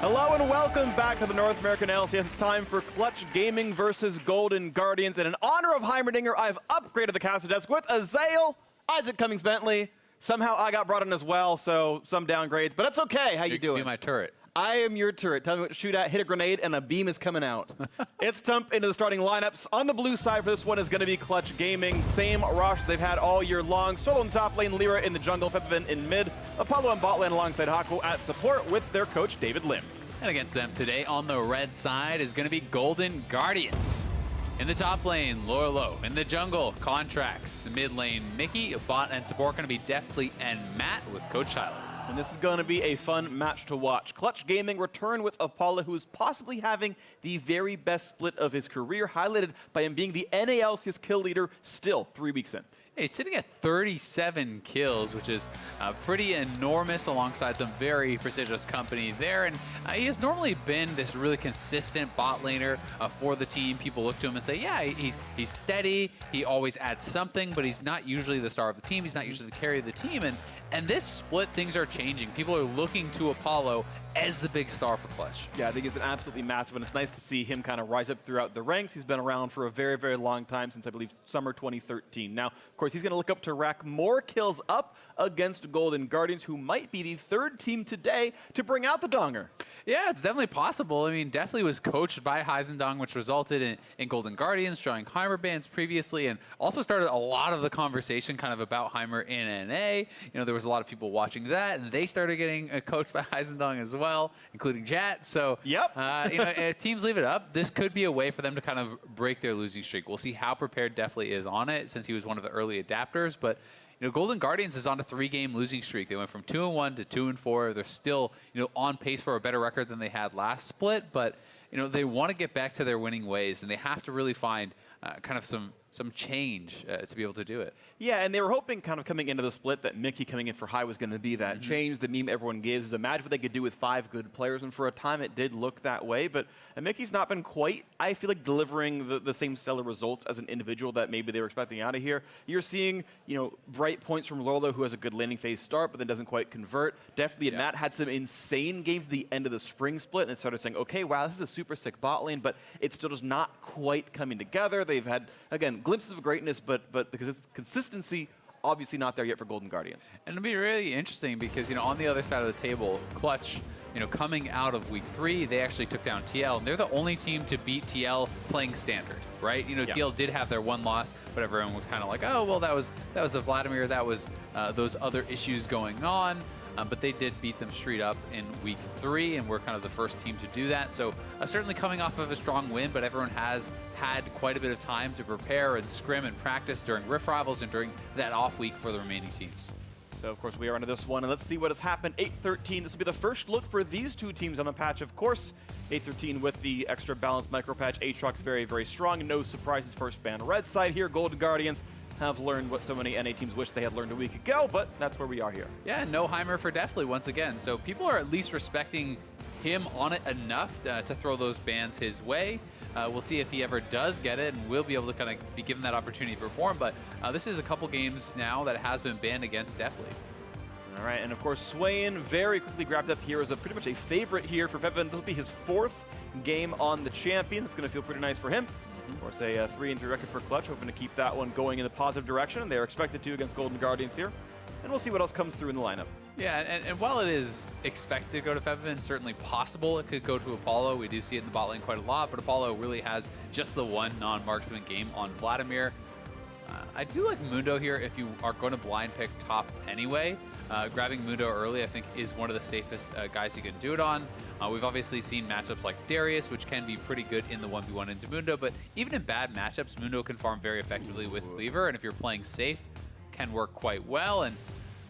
Hello and welcome back to the North American LCS. It's time for Clutch Gaming versus Golden Guardians. And in honor of Heimerdinger, I've upgraded the caster desk with Azael, Isaac Cummings-Bentley. Somehow I got brought in as well, so some downgrades, but that's okay. How you doing? Be my turret. I am your turret. Tell me what to shoot at, hit a grenade, and a beam is coming out. It's jump into the starting lineups. On the blue side for this one is going to be Clutch Gaming. Same roster they've had all year long. Solo in top lane, LirA in the jungle, Febiven in mid, Apollo in bot lane alongside Hakuho at support with their coach, David Lim. And against them today on the red side is going to be Golden Guardians. In the top lane, Lourlo. In the jungle, Contractz. Mid lane, Mickey. Bot and support going to be Deftly and Matt with Coach Talon. And this is going to be a fun match to watch. Clutch Gaming return with Apollo, who is possibly having the very best split of his career, highlighted by him being the NALCS kill leader still 3 weeks in. He's sitting at 37 kills, which is pretty enormous alongside some very prestigious company there. And he has normally been this really consistent bot laner for the team. People look to him and say, yeah, he's steady. He always adds something, but he's not usually the star of the team. He's not usually the carry of the team. And this split, things are changing. People are looking to Apollo as the big star for Clutch. Yeah, I think it's been absolutely massive, and it's nice to see him kind of rise up throughout the ranks. He's been around for a very, very long time, since I believe summer 2013. Now, of course, he's going to look up to rack more kills up against Golden Guardians, who might be the third team today to bring out the Donger. Yeah, it's definitely possible. I mean, Deftly was coached by Heisendong, which resulted in Golden Guardians drawing Heimer bans previously, and also started a lot of the conversation kind of about Heimer in NA. You know, there was a lot of people watching that, and they started getting coached by Heisendong as well, including Jat. So, yep. You know, if teams leave it up, this could be a way for them to kind of break their losing streak. We'll see how prepared Deftly is on it, since he was one of the early adapters, but you know, Golden Guardians is on a 3-game losing streak. They went from 2-1 to 2-4. They're still, you know, on pace for a better record than they had last split, but you know, they want to get back to their winning ways, and they have to really find kind of some change to be able to do it. Yeah, and they were hoping kind of coming into the split that Mickey coming in for High was going to be that change. The meme everyone gives is imagine what they could do with 5 good players, and for a time it did look that way, but Mickey's not been quite, I feel like, delivering the same stellar results as an individual that maybe they were expecting out of here. You're seeing, you know, bright points from Lourlo, who has a good landing phase start, but then doesn't quite convert. Deftly and Matt had some insane games at the end of the spring split, and they started saying, okay, wow, this is a super sick bot lane, but it's still just not quite coming together. They've had, again, glimpses of greatness, but because it's consistency, obviously not there yet for Golden Guardians. And it'll be really interesting because, you know, on the other side of the table, Clutch, you know, coming out of week 3, they actually took down TL, and they're the only team to beat TL playing standard, right? You know, TL did have their one loss, but everyone was kind of like, oh, well, that was the Vladimir, that was those other issues going on. But they did beat them straight up in week 3, and we're kind of the first team to do that. So certainly coming off of a strong win, but everyone has had quite a bit of time to prepare and scrim and practice during Rift Rivals and during that off week for the remaining teams. So, of course, we are into this one, and let's see what has happened. 8-13, this will be the first look for these two teams on the patch, of course. 8-13 with the extra balanced micro patch. Aatrox very, very strong. No surprises, first ban red side here. Golden Guardians have learned what so many NA teams wish they had learned a week ago, but that's where we are here. Yeah, no Heimer for Deftly once again. So people are at least respecting him on it enough to throw those bans his way. We'll see if he ever does get it, and we'll be able to kind of be given that opportunity to perform. But this is a couple games now that has been banned against Deftly. All right, and of course, Swain very quickly grabbed up here as pretty much a favorite here for Febiven. This will be his 4th game on the champion. It's going to feel pretty nice for him. Of course, a 3-3 record for Clutch, hoping to keep that one going in the positive direction, and they're expected to against Golden Guardians here. And we'll see what else comes through in the lineup. Yeah, and while it is expected to go to Febiven, certainly possible it could go to Apollo. We do see it in the bot lane quite a lot, but Apollo really has just the one non-marksman game on Vladimir. I do like Mundo here if you are going to blind pick top anyway. Grabbing Mundo early, I think, is one of the safest guys you can do it on. We've obviously seen matchups like Darius, which can be pretty good in the 1v1 into Mundo, but even in bad matchups, Mundo can farm very effectively with Cleaver, and if you're playing safe, can work quite well. And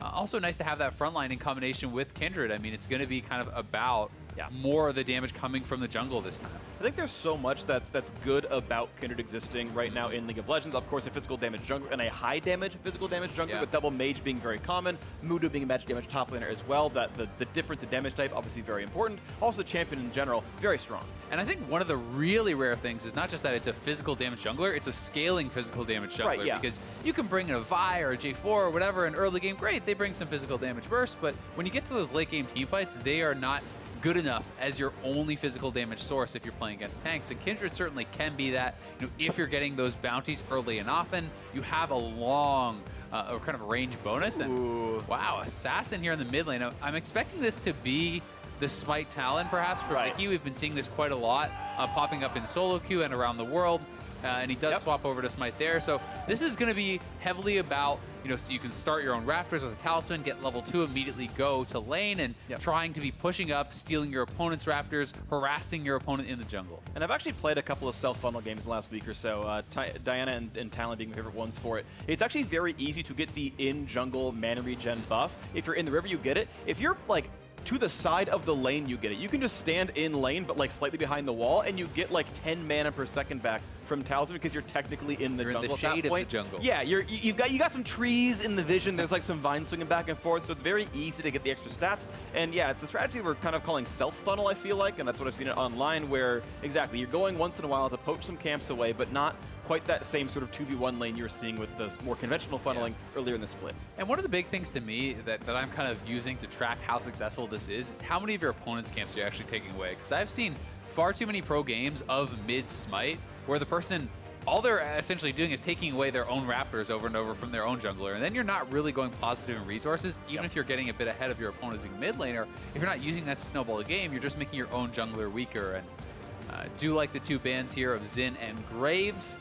also nice to have that front line in combination with Kindred. I mean, it's going to be kind of about more of the damage coming from the jungle this time. I think there's so much that's good about Kindred existing right now in League of Legends. Of course, a physical damage jungler and a high damage physical damage jungler with double mage being very common. Mundo being a magic damage top laner as well. That the difference in damage type obviously very important. Also, the champion in general very strong. And I think one of the really rare things is not just that it's a physical damage jungler, it's a scaling physical damage jungler. Right, because you can bring in a Vi or a J4 or whatever in early game, great, they bring some physical damage burst, but when you get to those late game team fights, they are not good enough as your only physical damage source if you're playing against tanks. And Kindred certainly can be that. You know, if you're getting those bounties early and often, you have a long or kind of range bonus. And wow, Assassin here in the mid lane. I'm expecting this to be the Smite Talon perhaps for Mickey. We've been seeing this quite a lot, popping up in solo queue and around the world. And he does swap over to Smite there. So this is going to be heavily about, you know, so you can start your own Raptors with a Talisman, get level 2, immediately go to lane, and trying to be pushing up, stealing your opponent's Raptors, harassing your opponent in the jungle. And I've actually played a couple of self-funnel games in the last week or so, Diana and Talon being my favorite ones for it. It's actually very easy to get the in-jungle mana regen buff. If you're in the river, you get it. If you're, like, to the side of the lane, you get it. You can just stand in lane, but like slightly behind the wall, and you get like 10 mana per second back from Talisman because you're technically in the jungle. In the shade of the jungle. Yeah, you got some trees in the vision. There's like some vines swinging back and forth, so it's very easy to get the extra stats. And yeah, it's the strategy we're kind of calling self-funnel, I feel like, and that's what I've seen it online, where exactly you're going once in a while to poach some camps away, but not quite that same sort of 2v1 lane you were seeing with the more conventional funneling earlier in the split. And one of the big things to me that I'm kind of using to track how successful this is how many of your opponent's camps you're actually taking away. Because I've seen far too many pro games of mid-smite where the person, all they're essentially doing is taking away their own Raptors over and over from their own jungler. And then you're not really going positive in resources, even if you're getting a bit ahead of your opponent as a mid laner. If you're not using that to snowball the game, you're just making your own jungler weaker. And do like the two bans here of Jhin and Graves.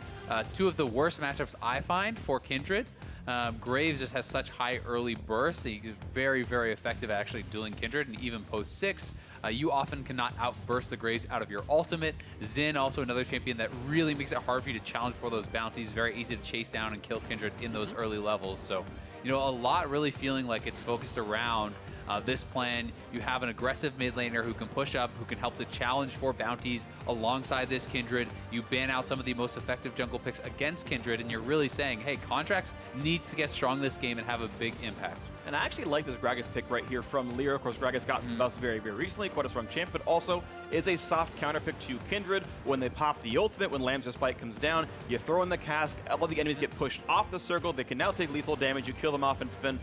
Two of the worst matchups I find for Kindred. Graves just has such high early bursts. He's very, very effective at actually dueling Kindred, and even post 6. You often cannot outburst the Graves out of your ultimate. Jhin, also another champion that really makes it hard for you to challenge for those bounties. Very easy to chase down and kill Kindred in those early levels. So, you know, a lot really feeling like it's focused around this plan. You have an aggressive mid laner who can push up, who can help to challenge for bounties alongside this Kindred. You ban out some of the most effective jungle picks against Kindred, and you're really saying, hey, Contractz needs to get strong this game and have a big impact. And I actually like this Gragas pick right here from LirA. Of course, Gragas got some buffs very, very recently, quite a strong champ, but also is a soft counter pick to Kindred. When they pop the ultimate, when Lamb's Spike comes down, you throw in the cask, all the enemies get pushed off the circle, they can now take lethal damage, you kill them off, and it's been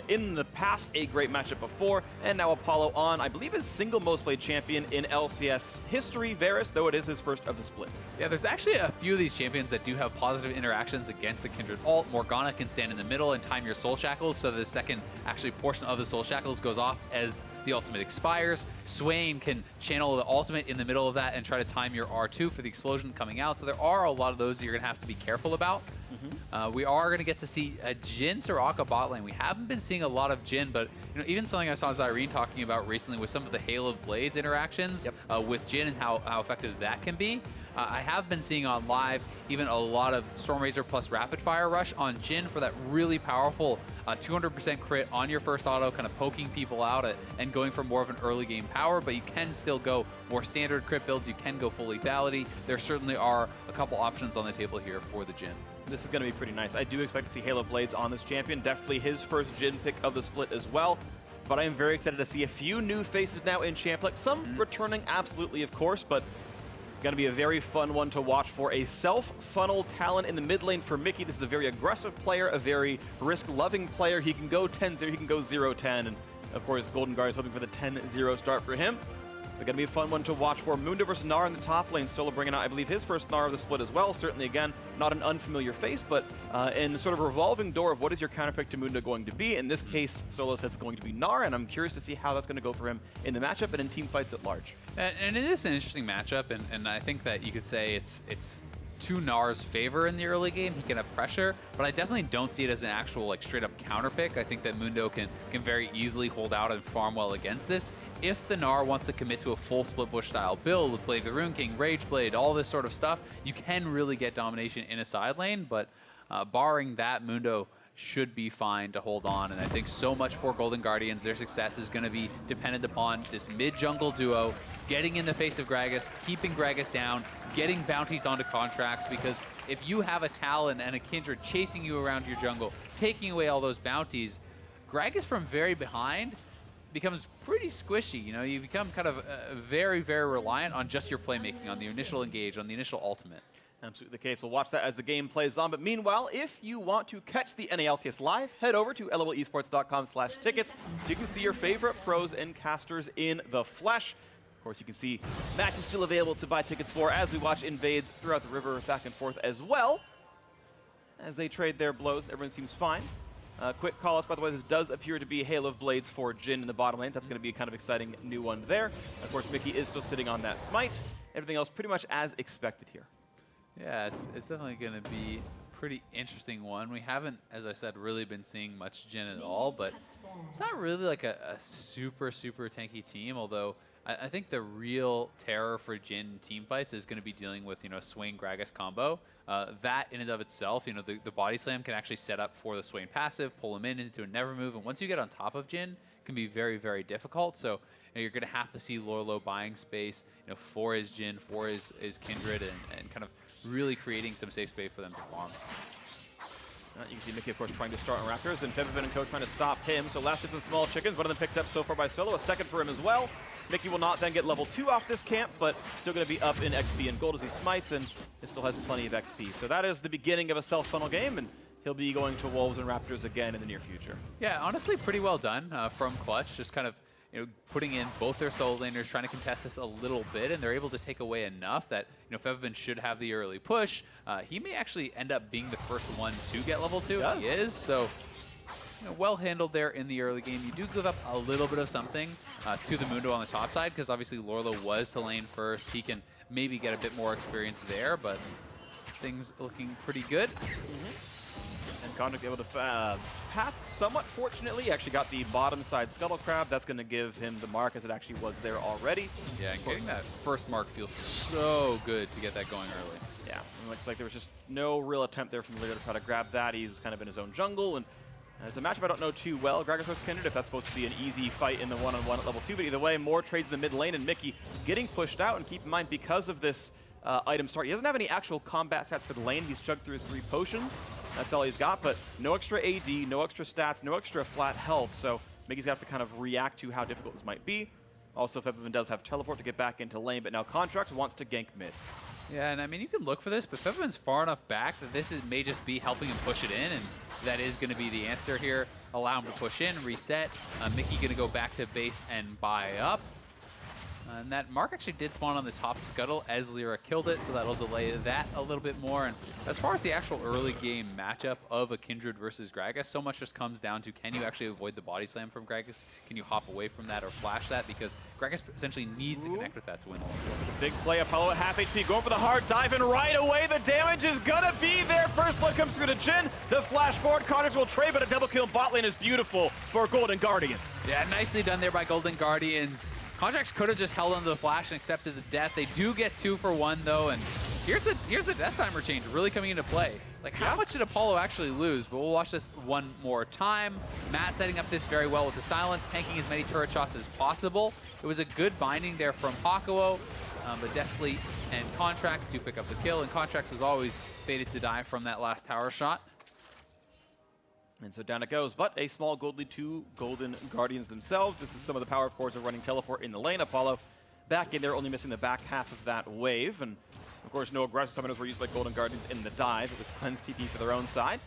in the past a great matchup before, and now Apollo on, I believe, his single most played champion in LCS history, Varus, though it is his first of the split. Yeah, there's actually a few of these champions that do have positive interactions against a Kindred ult. Morgana can stand in the middle and time your soul shackles, so the second actually portion of the soul shackles goes off as the ultimate expires. Swain can channel the ultimate in the middle of that and try to time your R2 for the explosion coming out. So there are a lot of those that you're gonna have to be careful about. We are going to get to see a Jhin Soraka bot lane. We haven't been seeing a lot of Jhin, but you know, even something I saw Zyrene talking about recently with some of the Halo Blades interactions with Jhin and how effective that can be. I have been seeing on live even a lot of Stormrazor plus Rapid Fire Rush on Jhin for that really powerful 200% crit on your first auto, kind of poking people out and going for more of an early game power, but you can still go more standard crit builds. You can go full lethality. There certainly are a couple options on the table here for the Jhin. This is going to be pretty nice. I do expect to see Halo Blades on this champion. Definitely his first Jhin pick of the split as well. But I am very excited to see a few new faces now in Champ. Some returning, absolutely, of course, but going to be a very fun one to watch for a self-funnel Talon in the mid lane for Mickey. This is a very aggressive player, a very risk-loving player. He can go 10-0, he can go 0-10, and of course, Golden Guard is hoping for the 10-0 start for him. It's going to be a fun one to watch for. Mundo versus Gnar in the top lane. Solo bringing out, I believe, his first Gnar of the split as well. Certainly, again, not an unfamiliar face, but in sort of a revolving door of what is your counterpick to Mundo going to be. In this case, Solo says it's going to be Gnar, and I'm curious to see how that's going to go for him in the matchup and in team fights at large. And it is an interesting matchup, and I think that you could say it's to Gnar's favor in the early game. He can have pressure, but I definitely don't see it as an actual like straight up counter pick. I think that Mundo can very easily hold out and farm well against this. If the Gnar wants to commit to a full split bush style build with Blade of the Rune King, Rage Blade, all this sort of stuff, you can really get domination in a side lane, but barring that, Mundo should be fine to hold on. And I think so much for Golden Guardians, their success is going to be dependent upon this mid-jungle duo getting in the face of Gragas, keeping Gragas down, getting bounties onto Contractz, because if you have a Talon and a Kindred chasing you around your jungle, taking away all those bounties, Gragas from very behind becomes pretty squishy. You know, you become kind of very, very reliant on just your playmaking, on the initial engage, on the initial ultimate. Absolutely the case. We'll watch that as the game plays on. But meanwhile, if you want to catch the LCS live, head over to lolesports.com/tickets so you can see your favorite pros and casters in the flesh. Of course, you can see matches still available to buy tickets for as we watch invades throughout the river back and forth as well. As they trade their blows, everyone seems fine. Quick call-outs, by the way, this does appear to be Hail of Blades for Jhin in the bottom lane. That's going to be a kind of exciting new one there. Of course, Mickey is still sitting on that smite. Everything else pretty much as expected here. Yeah, it's definitely going to be a pretty interesting one. We haven't, as I said, really been seeing much Jhin at all, but it's not really like a super tanky team, although I think the real terror for Jhin team fights is going to be dealing with, Swain Gragas combo. That in and of itself, the body slam can actually set up for the Swain passive, pull him into a never move, and once you get on top of Jhin, it can be very difficult. So you're going to have to see Lourlo buying space, for his Jhin, for his Kindred, and kind of really creating some safe space for them to farm. You can see Mickey, of course, trying to start on Raptors, and Febiven and Co trying to stop him. So last hits and small chickens, one of them picked up so far by Solo, a second for him as well. Mickey will not then get level 2 off this camp, but still going to be up in XP and gold as he smites, and it still has plenty of XP. So that is the beginning of a self-funnel game, and he'll be going to Wolves and Raptors again in the near future. Yeah, honestly, pretty well done from Clutch. Just kind of putting in both their solo laners, trying to contest this a little bit, and they're able to take away enough that Febiven should have the early push. He may actually end up being the first one to get level 2. He is, so well handled there in the early game. You do give up a little bit of something to the Mundo on the top side, because obviously Lourlo was to lane first. He can maybe get a bit more experience there, but things looking pretty good. And Contractz able to path somewhat fortunately. He actually got the bottom side Scuttle Crab. That's going to give him the mark as it actually was there already. Yeah, and getting that first mark feels so good to get that going early. Yeah, it looks like there was just no real attempt there from LirA to try to grab that. He was kind of in his own jungle, and it's a matchup I don't know too well. Gragas vs Kindred, if that's supposed to be an easy fight in the one-on-one at level 2, but either way, more trades in the mid lane, and Mickey getting pushed out. And keep in mind, because of this item start, he doesn't have any actual combat stats for the lane. He's chugged through his 3 potions. That's all he's got, but no extra AD, no extra stats, no extra flat health, so Mickey's going to have to kind of react to how difficult this might be. Also, Febiven does have teleport to get back into lane, but now Contractz wants to gank mid. Yeah, and I mean, you can look for this, but Febiven's far enough back that this may just be helping him push it in, and that is going to be the answer here. Allow him to push in, reset. Mickey going to go back to base and buy up. And that mark actually did spawn on the top scuttle as LirA killed it, so that'll delay that a little bit more. And as far as the actual early game matchup of a Kindred versus Gragas, so much just comes down to, can you actually avoid the body slam from Gragas? Can you hop away from that or flash that? Because Gragas essentially needs to connect with that to win the whole. Big play, Apollo at half HP, going for the hard dive, and right away the damage is gonna be there. First blood comes through to Jhin. The flash forward, Contractz will trade, but a double kill in bot lane is beautiful for Golden Guardians. Yeah, nicely done there by Golden Guardians. Contractz could have just held onto the flash and accepted the death. They do get 2 for 1 though, and here's the death timer change really coming into play. Like, how much did Apollo actually lose? But we'll watch this one more time. Matt setting up this very well with the silence, tanking as many turret shots as possible. It was a good binding there from Hakuho, but Deftly and Contractz do pick up the kill, and Contractz was always fated to die from that last tower shot. And so down it goes, but a small gold lead to Golden Guardians themselves. This is some of the power, of course, of running teleport in the lane. Apollo back in there, only missing the back half of that wave. And of course, no aggressive summoners were used by Golden Guardians in the dive. It was cleanse TP for their own side.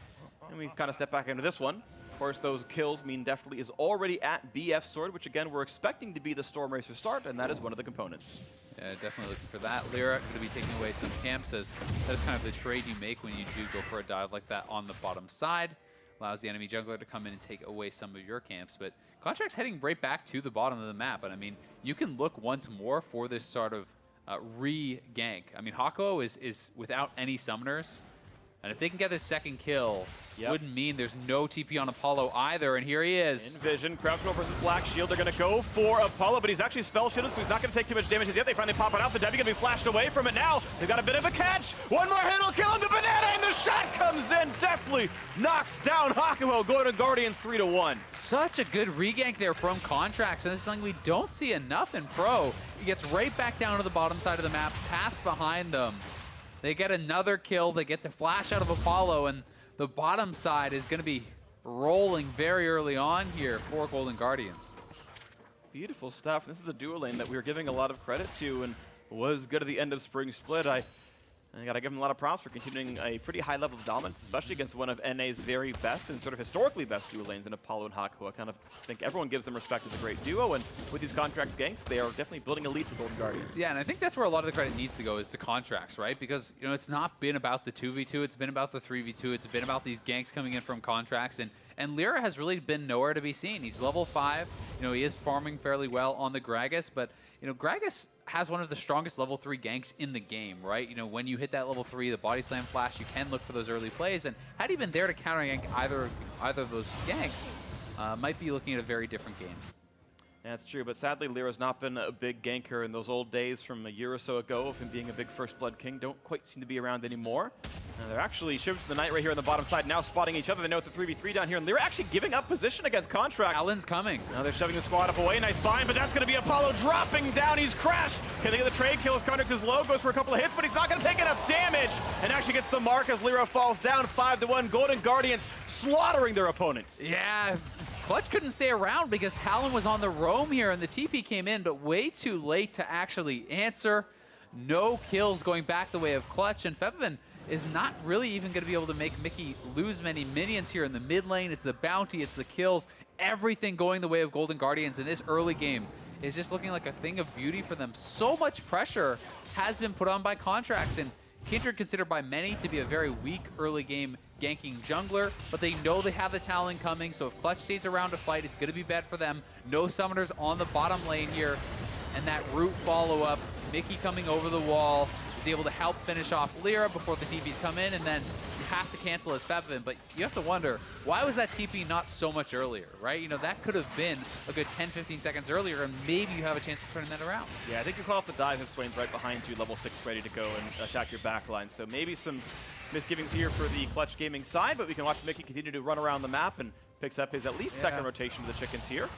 And we kind of step back into this one. Of course, those kills mean Deftly is already at BF Sword, which again, we're expecting to be the Storm Racer start, and that is one of the components. Yeah, definitely looking for that. LirA going to be taking away some camps, as that is kind of the trade you make when you do go for a dive like that on the bottom side. Allows the enemy jungler to come in and take away some of your camps. But Contractz heading right back to the bottom of the map. And I mean, you can look once more for this sort of re-gank. I mean, Hakuho is without any summoners. And if they can get this second kill, wouldn't mean there's no TP on Apollo either, and here he is. In vision, Crowd Control versus Black Shield. They're going to go for Apollo, but he's actually spell shielded, so he's not going to take too much damage as yet. They finally pop it out. The Debbie going to be flashed away from it now. They've got a bit of a catch. One more hit will kill him. The banana, and the shot comes in. Deftly knocks down Hakuho. Golden Guardians 3-1. Such a good regank there from Contractz, and this is something we don't see enough in Pro. He gets right back down to the bottom side of the map, paths behind them. They get another kill. They get the flash out of Apollo, and the bottom side is going to be rolling very early on here for Golden Guardians. Beautiful stuff. This is a duo lane that we were giving a lot of credit to and was good at the end of Spring Split. I And I gotta give him a lot of props for continuing a pretty high level of dominance, especially against one of NA's very best and sort of historically best duo lanes in Apollo and Hakuho. I kind of think everyone gives them respect as a great duo, and with these Contractz ganks, they are definitely building a lead for Golden Guardians. Yeah, and I think that's where a lot of the credit needs to go is to Contractz, right? Because, you know, it's not been about the 2v2, it's been about the 3v2, it's been about these ganks coming in from Contractz, and LirA has really been nowhere to be seen. He's level 5, you know, he is farming fairly well on the Gragas, but, you know, Gragas has one of the strongest level 3 ganks in the game, right? You know, when you hit that level 3, the body slam flash, you can look for those early plays, and had he been there to counter gank either of those ganks, might be looking at a very different game. That's true, but sadly, LirA's not been a big ganker in those old days from a year or so ago of him being a big First Blood King. Don't quite seem to be around anymore. They're actually Shivers to the Night right here on the bottom side, now spotting each other. They know it's the 3v3 down here, and LirA actually giving up position against Contractz. Talon's coming. Now they're shoving the squad up away. Nice bind, but that's going to be Apollo dropping down. He's crashed. Can they get the trade kills? Contractz is low, goes for a couple of hits, but he's not going to take enough damage, and actually gets the mark as LirA falls down 5-1. Golden Guardians slaughtering their opponents. Yeah. Clutch couldn't stay around because Talon was on the roam here and the TP came in, but way too late to actually answer. No kills going back the way of Clutch, and Febiven is not really even going to be able to make Mickey lose many minions here in the mid lane. It's the bounty, it's the kills, everything going the way of Golden Guardians in this early game is just looking like a thing of beauty for them. So much pressure has been put on by Contractz, and Kindred considered by many to be a very weak early game ganking jungler, but they know they have the Talon coming, so if Clutch stays around to fight, it's going to be bad for them. No summoners on the bottom lane here, and that root follow-up, Mickey coming over the wall, is able to help finish off LirA before the TPs come in, and then you have to cancel as Febiven, but you have to wonder, why was that TP not so much earlier, right? You know, that could have been a good 10-15 seconds earlier, and maybe you have a chance of turning that around. Yeah, I think you call off the dive if Swain's right behind you, level 6 ready to go and attack your backline, so maybe some misgivings here for the Clutch Gaming side, but we can watch Mickey continue to run around the map and picks up his at least second rotation to the chickens here.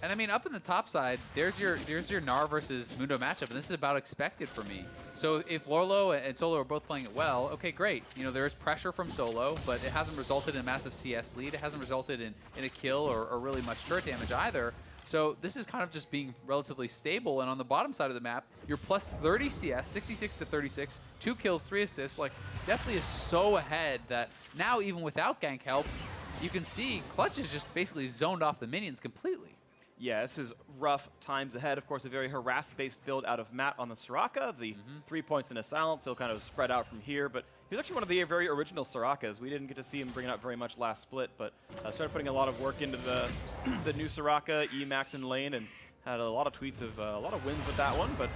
And I mean, up in the top side, there's your Gnar versus Mundo matchup, and this is about expected for me. So if Lourlo and Solo are both playing it well, okay, great. You know, there's pressure from Solo, but it hasn't resulted in a massive CS lead. It hasn't resulted in a kill or really much turret damage either. So this is kind of just being relatively stable. And on the bottom side of the map, you're plus 30 CS, 66 to 36, 2 kills, 3 assists. Like, Deftly is so ahead that now even without gank help, you can see Clutch is just basically zoned off the minions completely. Yeah, this is rough times ahead. Of course, a very harass-based build out of Matt on the Soraka. The 3 points in a silence, he'll kind of spread out from here. But he's actually one of the very original Sorakas. We didn't get to see him bring it up very much last split, but started putting a lot of work into the new Soraka, Emax in lane, and had a lot of tweets of a lot of wins with that one. But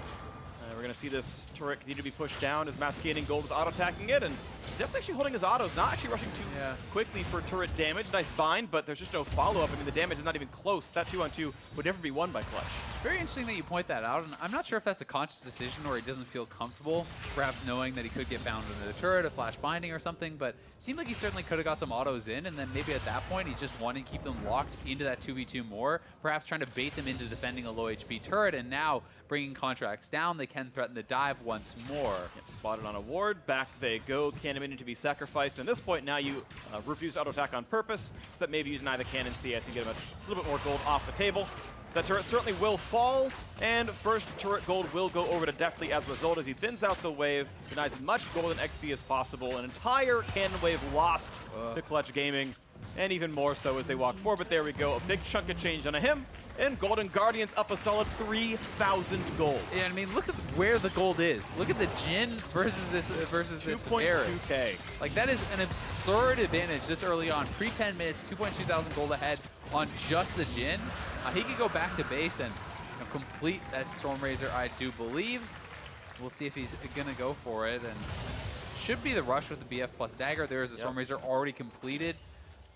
we're going to see this turret continue to be pushed down as Matt's gaining gold with auto-attacking it, and definitely actually holding his autos, not actually rushing too quickly for turret damage. Nice bind, but there's just no follow-up. I mean, the damage is not even close. That 2-on-2 would never be won by Clutch. Very interesting that you point that out, and I'm not sure if that's a conscious decision or he doesn't feel comfortable, perhaps knowing that he could get bound into the turret, a flash binding or something, but it seemed like he certainly could have got some autos in, and then maybe at that point he's just wanting to keep them locked into that 2v2 more, perhaps trying to bait them into defending a low HP turret, and now bringing Contractz down, they can threaten the dive once more. Yep, spotted on a ward, back they go, cannon minion to be sacrificed, and at this point now you refuse auto attack on purpose, so that maybe you deny the cannon CS and get a little bit more gold off the table. That turret certainly will fall, and first turret gold will go over to Deftly as a result as he thins out the wave, denies as much gold and XP as possible. An entire cannon wave lost to Clutch Gaming, and even more so as they walk forward. But there we go, a big chunk of change on him, and Golden Guardians up a solid 3,000 gold. Yeah, I mean, look at where the gold is. Look at the Jhin versus this Varus. Like, that is an absurd advantage this early on. Pre-10 minutes, 2,200 gold ahead on just the Jhin. He could go back to base and complete that Stormrazor, I do believe. We'll see if he's going to go for it. And should be the rush with the BF plus dagger. There is a Stormrazor already completed.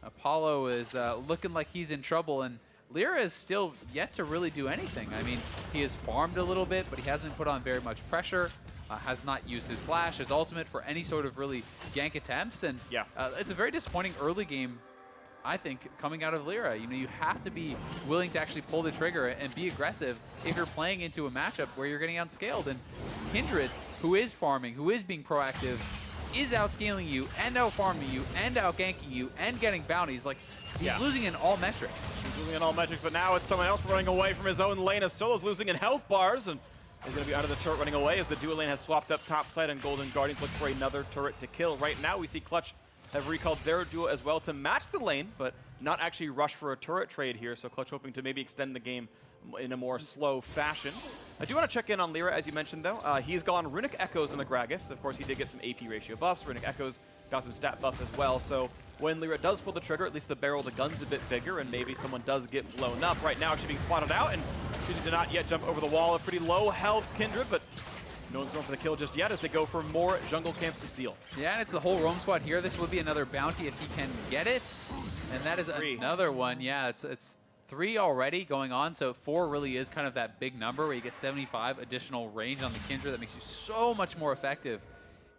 Apollo is looking like he's in trouble, and LirA is still yet to really do anything. I mean, he has farmed a little bit, but he hasn't put on very much pressure. Has not used his flash, his ultimate for any sort of really gank attempts. And it's a very disappointing early game, I think, coming out of LirA. You know, you have to be willing to actually pull the trigger and be aggressive if you're playing into a matchup where you're getting outscaled. And Kindred, who is farming, who is being proactive, is outscaling you and out-farming you and out-ganking you and getting bounties. Like, he's losing in all metrics. He's losing in all metrics, but now it's someone else running away from his own lane as Solo's losing in health bars, and is going to be out of the turret running away as the dual lane has swapped up top side and Golden Guardians look for another turret to kill. Right now we see Clutch have recalled their duo as well to match the lane, but not actually rush for a turret trade here. So Clutch hoping to maybe extend the game in a more slow fashion. I do want to check in on LirA, as you mentioned, though. He's gone Runic Echoes on the Gragas. Of course, he did get some AP ratio buffs. Runic Echoes got some stat buffs as well. So when LirA does pull the trigger, at least the barrel of the gun's a bit bigger, and maybe someone does get blown up. Right now, she's being spotted out, and she did not yet jump over the wall. A pretty low health Kindred, but no one's going for the kill just yet as they go for more jungle camps to steal. Yeah, and it's the whole roam squad here. This would be another bounty if he can get it. And that is another one. Yeah, it's 3 already going on, so 4 really is kind of that big number where you get 75 additional range on the Kindred. That makes you so much more effective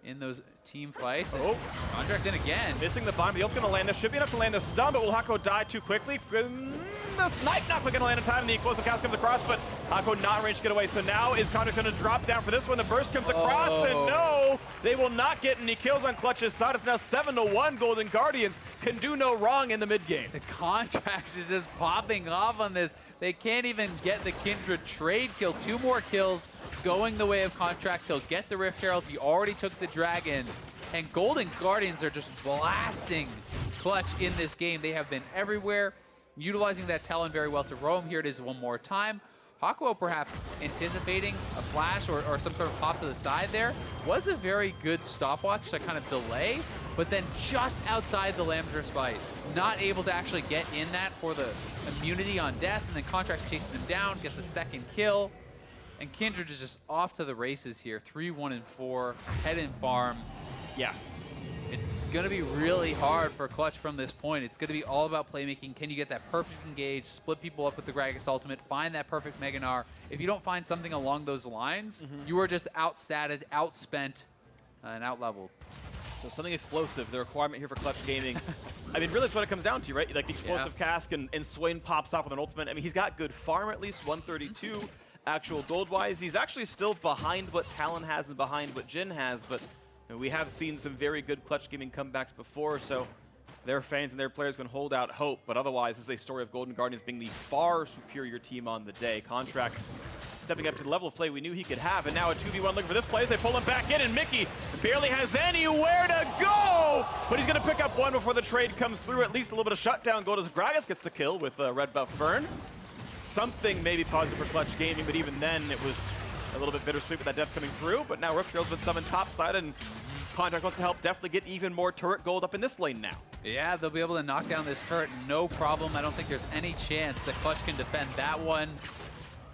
in those team fights. Oh, Contractz in again. Missing the bomb. He's going to land this. Should be enough to land the stun, but will Hakuho die too quickly? The snipe not quite going to land in time, and the explosive cast comes across, but Hakuho not in range to get away. So now is Contractz going to drop down for this one? The burst comes across, and no, they will not get any kills on Clutch's side. It's now 7-1. Golden Guardians can do no wrong in the mid game. The Contractz is just popping off on this. They can't even get the Kindred trade kill. 2 more kills going the way of Contractz. He'll get the Rift Herald. He already took the Dragon. And Golden Guardians are just blasting Clutch in this game. They have been everywhere, utilizing that Talon very well to roam. Here it is one more time. Hakuho perhaps anticipating a flash or some sort of pop to the side there. Was a very good stopwatch to kind of delay, but then just outside the Lamb's Bite. Not able to actually get in that for the immunity on death, and then Contractz chases him down, gets a second kill. And Kindred is just off to the races here. 3-1-4, head and farm. Yeah. It's going to be really hard for Clutch from this point. It's going to be all about playmaking. Can you get that perfect engage, split people up with the Gragas ultimate, find that perfect Mega Gnar? If you don't find something along those lines, you are just outstatted, outspent, and outleveled. So something explosive, the requirement here for Clutch Gaming. I mean, really it's what it comes down to, right? Like the explosive cask and Swain pops off with an ultimate. I mean, he's got good farm at least, 132 actual gold-wise. He's actually still behind what Talon has and behind what Jhin has, but we have seen some very good Clutch Gaming comebacks before, so their fans and their players can hold out hope, but otherwise this is a story of Golden Guardians being the far superior team on the day. Contractz stepping up to the level of play we knew he could have, and now a 2v1 looking for this play as they pull him back in, and Mickey barely has anywhere to go, but he's going to pick up one before the trade comes through. At least a little bit of shutdown. Gold as Gragas gets the kill with red buff burn. Something maybe positive for Clutch Gaming, but even then it was a little bit bittersweet with that death coming through, but now Rift Herald's been summoned topside, and Contractz wants to help Deftly get even more turret gold up in this lane now. Yeah, they'll be able to knock down this turret, no problem. I don't think there's any chance that Clutch can defend that one.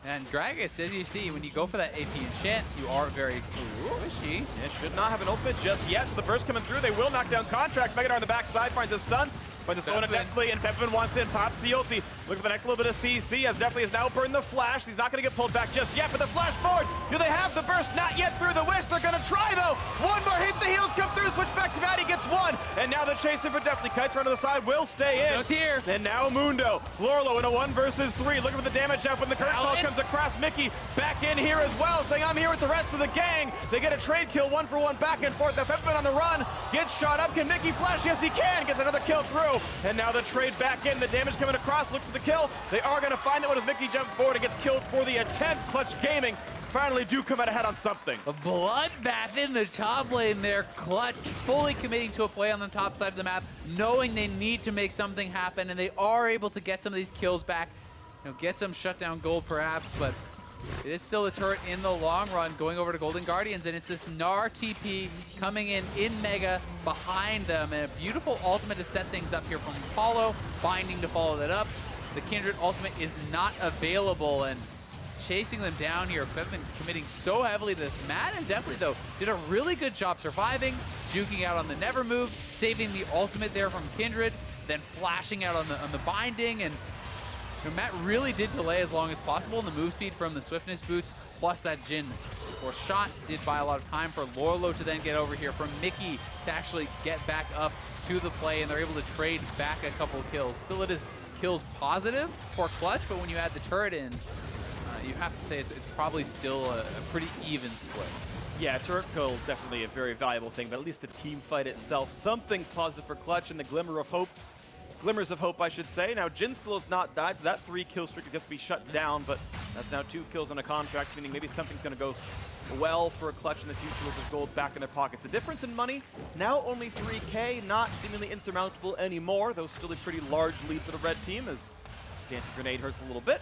And Gragas, as you see, when you go for that AP enchant, you are very squishy. It should not have an ultimate just yet, so the burst coming through, they will knock down Contractz. Mega Gnar on the backside finds a stun. Finds the slow on Deftly, and Febiven wants in, pops the ulti. Looking for the next little bit of CC as Deftly has now burned the flash. He's not going to get pulled back just yet, but the flash forward. Do they have the burst? Not yet through the wish. They're going to try, though. One more hit. The heals come through. Switch back to Maddie, gets one. And now the chaser for Deftly. Kites around to the side, will stay in. Goes here. And now Mundo. Lourlo in a 1 versus 3. Looking for the damage up when the curtain ball comes across. Mickey back in here as well, saying, I'm here with the rest of the gang. They get a trade kill, 1-for-1 back and forth. Now Febiven on the run. Gets shot up. Can Mickey flash? Yes, he can. Gets another kill through. And now the trade back in. The damage coming across. Looks for the kill. They are going to find that one as Mickey jumps forward and gets killed for the attempt. Clutch Gaming finally do come out ahead on something. A bloodbath in the top lane there. Clutch fully committing to a play on the top side of the map, knowing they need to make something happen, and they are able to get some of these kills back. You know, get some shutdown gold perhaps, but it is still a turret in the long run going over to Golden Guardians, and it's this Gnar TP coming in Mega behind them, and a beautiful ultimate to set things up here from Apollo, binding to follow that up. The Kindred ultimate is not available, and chasing them down here. Febiven committing so heavily to this. Matt and Deftly, though, did a really good job surviving, juking out on the never move, saving the ultimate there from Kindred, then flashing out on the binding, and you know, Matt really did delay as long as possible, and the move speed from the swiftness boots, plus that Jhin, of course, shot did buy a lot of time for Lourlo to then get over here, for Mickey to actually get back up to the play, and they're able to trade back a couple of kills. Still, it is kills positive for Clutch, but when you add the turret in, you have to say it's probably still a pretty even split. Yeah, turret kill definitely a very valuable thing, but at least the team fight itself, something positive for Clutch and the glimmers of hope, I should say. Now, Jhin still has not died, so that 3-kill streak is going to be shut down, but That's now 2 kills on a Contractz, meaning maybe something's going to go well for a clutch in the future with this gold back in their pockets. The difference in money, now only 3K, not seemingly insurmountable anymore, though still a pretty large lead for the red team as Dancing Grenade hurts a little bit.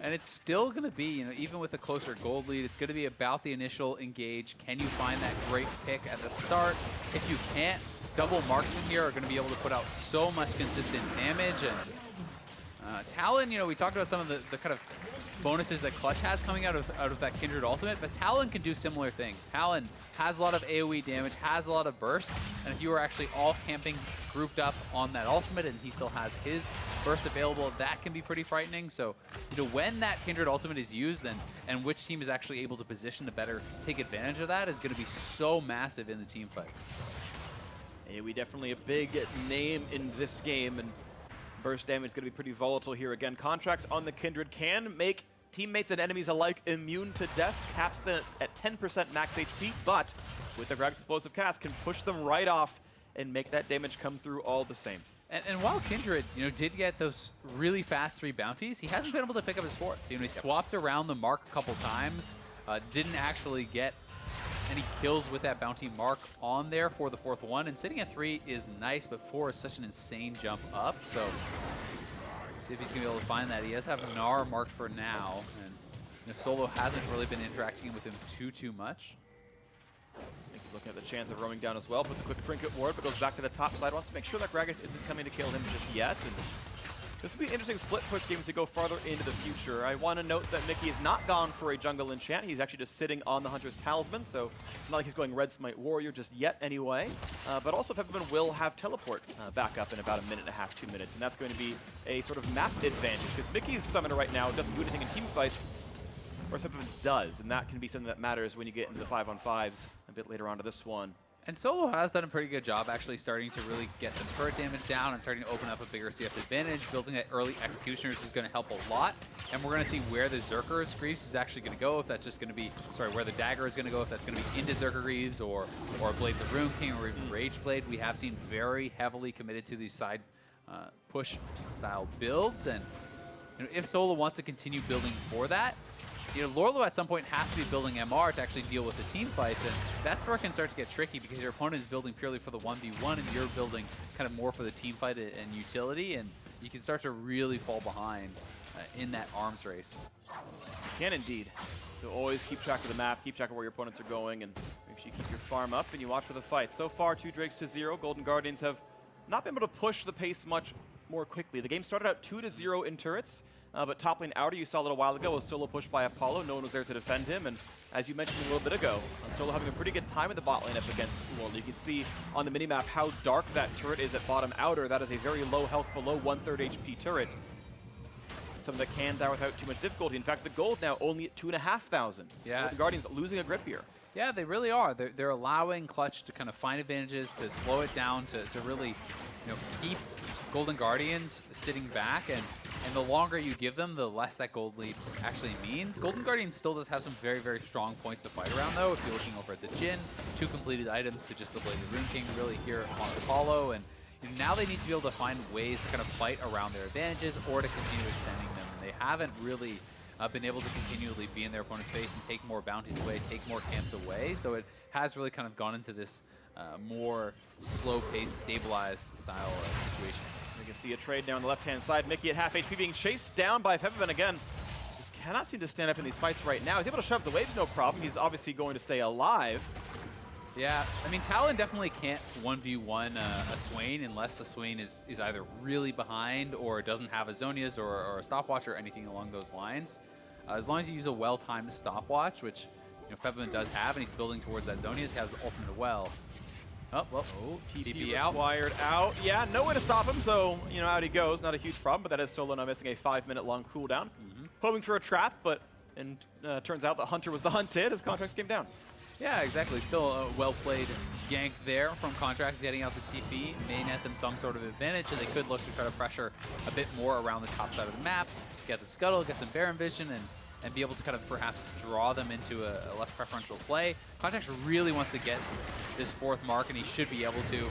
And it's still going to be, you know, even with a closer gold lead, it's going to be about the initial engage. Can you find that great pick at the start? If you can't, double marksmen here are going to be able to put out so much consistent damage. And Talon, you know, we talked about some of the kind of bonuses that Clutch has coming out of that Kindred ultimate, but Talon can do similar things. Talon has a lot of AoE damage, has a lot of burst, and if you are actually all camping grouped up on that ultimate and he still has his burst available, that can be pretty frightening. So, you know, when that Kindred ultimate is used and which team is actually able to position to better take advantage of that is going to be so massive in the team fights. AoE definitely a big name in this game, and burst damage is going to be pretty volatile here. Again, Contractz on the Kindred can make teammates and enemies alike immune to death, caps them at 10% max HP, but with the Gragas explosive cast can push them right off and make that damage come through all the same. And while Kindred, you know, did get those really fast 3 bounties, he hasn't been able to pick up his 4th. You know, he swapped around the mark a couple times, didn't actually get any kills with that bounty mark on there for the 4th one, and sitting at 3 is nice, but 4 is such an insane jump up, so see if he's going to be able to find that. He does have Gnar marked for now, and you know, Solo hasn't really been interacting with him too much. I think he's looking at the chance of roaming down as well. Puts a quick trinket ward, but goes back to the top side. Wants to make sure that Gragas isn't coming to kill him just yet. And this will be an interesting split push game as we go farther into the future. I want to note that Mickey is not gone for a jungle enchant. He's actually just sitting on the Hunter's Talisman, so it's not like he's going Red Smite Warrior just yet anyway. But also Febiven will have teleport back up in about 1.5 minutes, 2 minutes, and that's going to be a sort of map advantage, because Mickey's summoner right now doesn't do anything in team fights, whereas Febiven does, and that can be something that matters when you get into the 5-on-5s a bit later on to this one. And Solo has done a pretty good job actually starting to really get some turret damage down and starting to open up a bigger CS advantage. Building that early Executioners is going to help a lot. And we're going to see where the Zerker's Greaves is actually going to go. If that's just going to be, where the Dagger is going to go. If that's going to be into Zerker Greaves or Blade the Rune King or even Rage Blade. We have seen very heavily committed to these side push style builds. And you know, if Solo wants to continue building for that, you know, Lourlo at some point has to be building MR to actually deal with the team fights, and that's where it can start to get tricky because your opponent is building purely for the 1v1 and you're building kind of more for the team fight and utility, and you can start to really fall behind in that arms race. You can indeed. So always keep track of the map, keep track of where your opponents are going, and make sure you keep your farm up and you watch for the fight. So far, 2 Drakes to 0. Golden Guardians have not been able to push the pace much more quickly. The game started out 2-0 in turrets. But top lane Outer, you saw a little while ago, was solo pushed by Apollo. No one was there to defend him. And as you mentioned a little bit ago, Solo having a pretty good time in the bot lane up against Lourlo. You can see on the minimap how dark that turret is at bottom Outer. That is a very low health, below 1/3 HP turret. Something that can die without too much difficulty. In fact, the gold now only at 2,500. Yeah. The Guardians losing a grip here. Yeah, they really are. They're allowing Clutch to kind of find advantages, to slow it down, to really, you know, keep Golden Guardians sitting back, and the longer you give them, the less that gold lead actually means. Golden Guardians still does have some very strong points to fight around, though. If you're looking over at the Jhin, 2 completed items to just the Blade of the Rune King really here on Apollo, and you know, now they need to be able to find ways to kind of fight around their advantages or to continue extending them. And they haven't really been able to continually be in their opponent's face and take more bounties away, take more camps away. So it has really kind of gone into this more slow-paced, stabilized style situation. You can see a trade now on the left-hand side. Mickey at half HP being chased down by Febiven again. Just cannot seem to stand up in these fights right now. He's able to shove the waves, no problem. He's obviously going to stay alive. Yeah, I mean, Talon definitely can't 1v1 a Swain unless the Swain is either really behind or doesn't have a Zhonya's or a stopwatch or anything along those lines. As long as you use a well-timed stopwatch, which you know, Febiven does have, and he's building towards that Zhonya's, has ultimate well. Oh, well, TP out. Wired out. Yeah, no way to stop him, so, you know, out he goes. Not a huge problem, but that is Solo now missing a 5-minute long cooldown. Hoping for a trap, but turns out the Hunter was the hunted as Contractz came down. Yeah, exactly. Still a well-played gank there from Contractz getting out the TP. May net them some sort of advantage, and they could look to try to pressure a bit more around the top side of the map, get the scuttle, get some Baron vision, and be able to kind of perhaps draw them into a less preferential play. Contractz really wants to get this 4th mark, and he should be able to.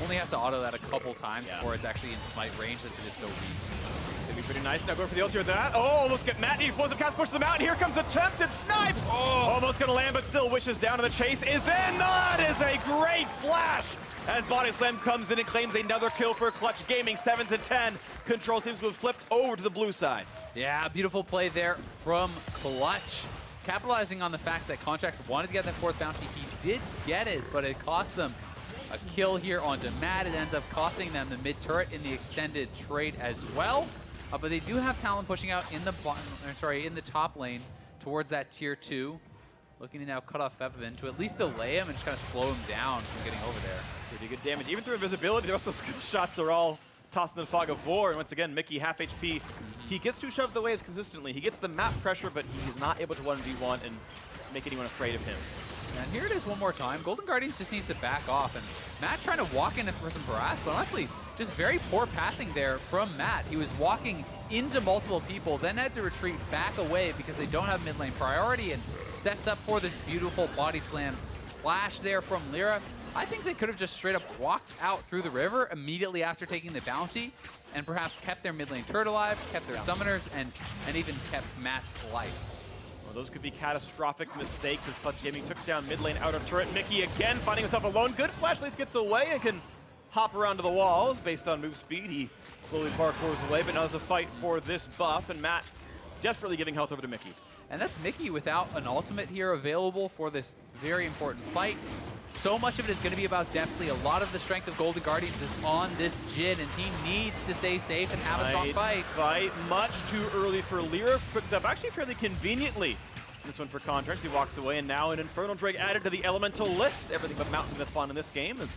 Only have to auto that a couple times before it's actually in smite range, since it is so weak. Gonna be pretty nice. Now going for the ulti with that. Oh, almost get Matt. Explosive cast pushes them out, and here comes attempted snipes. Oh. Almost gonna land, but still wishes down, and the chase is in. That is a great flash. As Body Slam comes in and claims another kill for Clutch Gaming, 7-10. Control seems to have flipped over to the blue side. Yeah, beautiful play there from Clutch. Capitalizing on the fact that Contractz wanted to get that 4th bounty. He did get it, but it cost them a kill here onto Matt. It ends up costing them the mid turret in the extended trade as well. But they do have Talon pushing out in the in the top lane towards that tier 2. Looking to now cut off Febiven to at least delay him and just kind of slow him down from getting over there. Pretty good damage. Even through invisibility, the rest of those shots are all tossed in the fog of war. And once again, Mickey, half HP. He gets to shove the waves consistently. He gets the map pressure, but he's not able to 1v1 and make anyone afraid of him. And here it is one more time. Golden Guardians just needs to back off. And Matt trying to walk in for some harass, but honestly, just very poor pathing there from Matt. He was walking into multiple people, then had to retreat back away because they don't have mid lane priority, and sets up for this beautiful body slam splash there from LirA. I think they could have just straight up walked out through the river immediately after taking the bounty, and perhaps kept their mid lane turret alive, kept their summoners, and even kept Matt's life. Well, those could be catastrophic mistakes as Clutch Gaming took down mid lane outer turret. Mickey again finding himself alone. Good flashlights gets away and can hop around to the walls based on move speed. He slowly parkours away, but now there's a fight for this buff, and Matt desperately giving health over to Mickey. And that's Mickey without an ultimate here available for this very important fight. So much of it is going to be about Deftly. A lot of the strength of Golden Guardians is on this Jhin, and he needs to stay safe and have a strong fight. Much too early for LirA. Picked up actually fairly conveniently. This one for Contractz. He walks away, and now an Infernal Drake added to the elemental list. Everything but Mountain that spawn in this game. And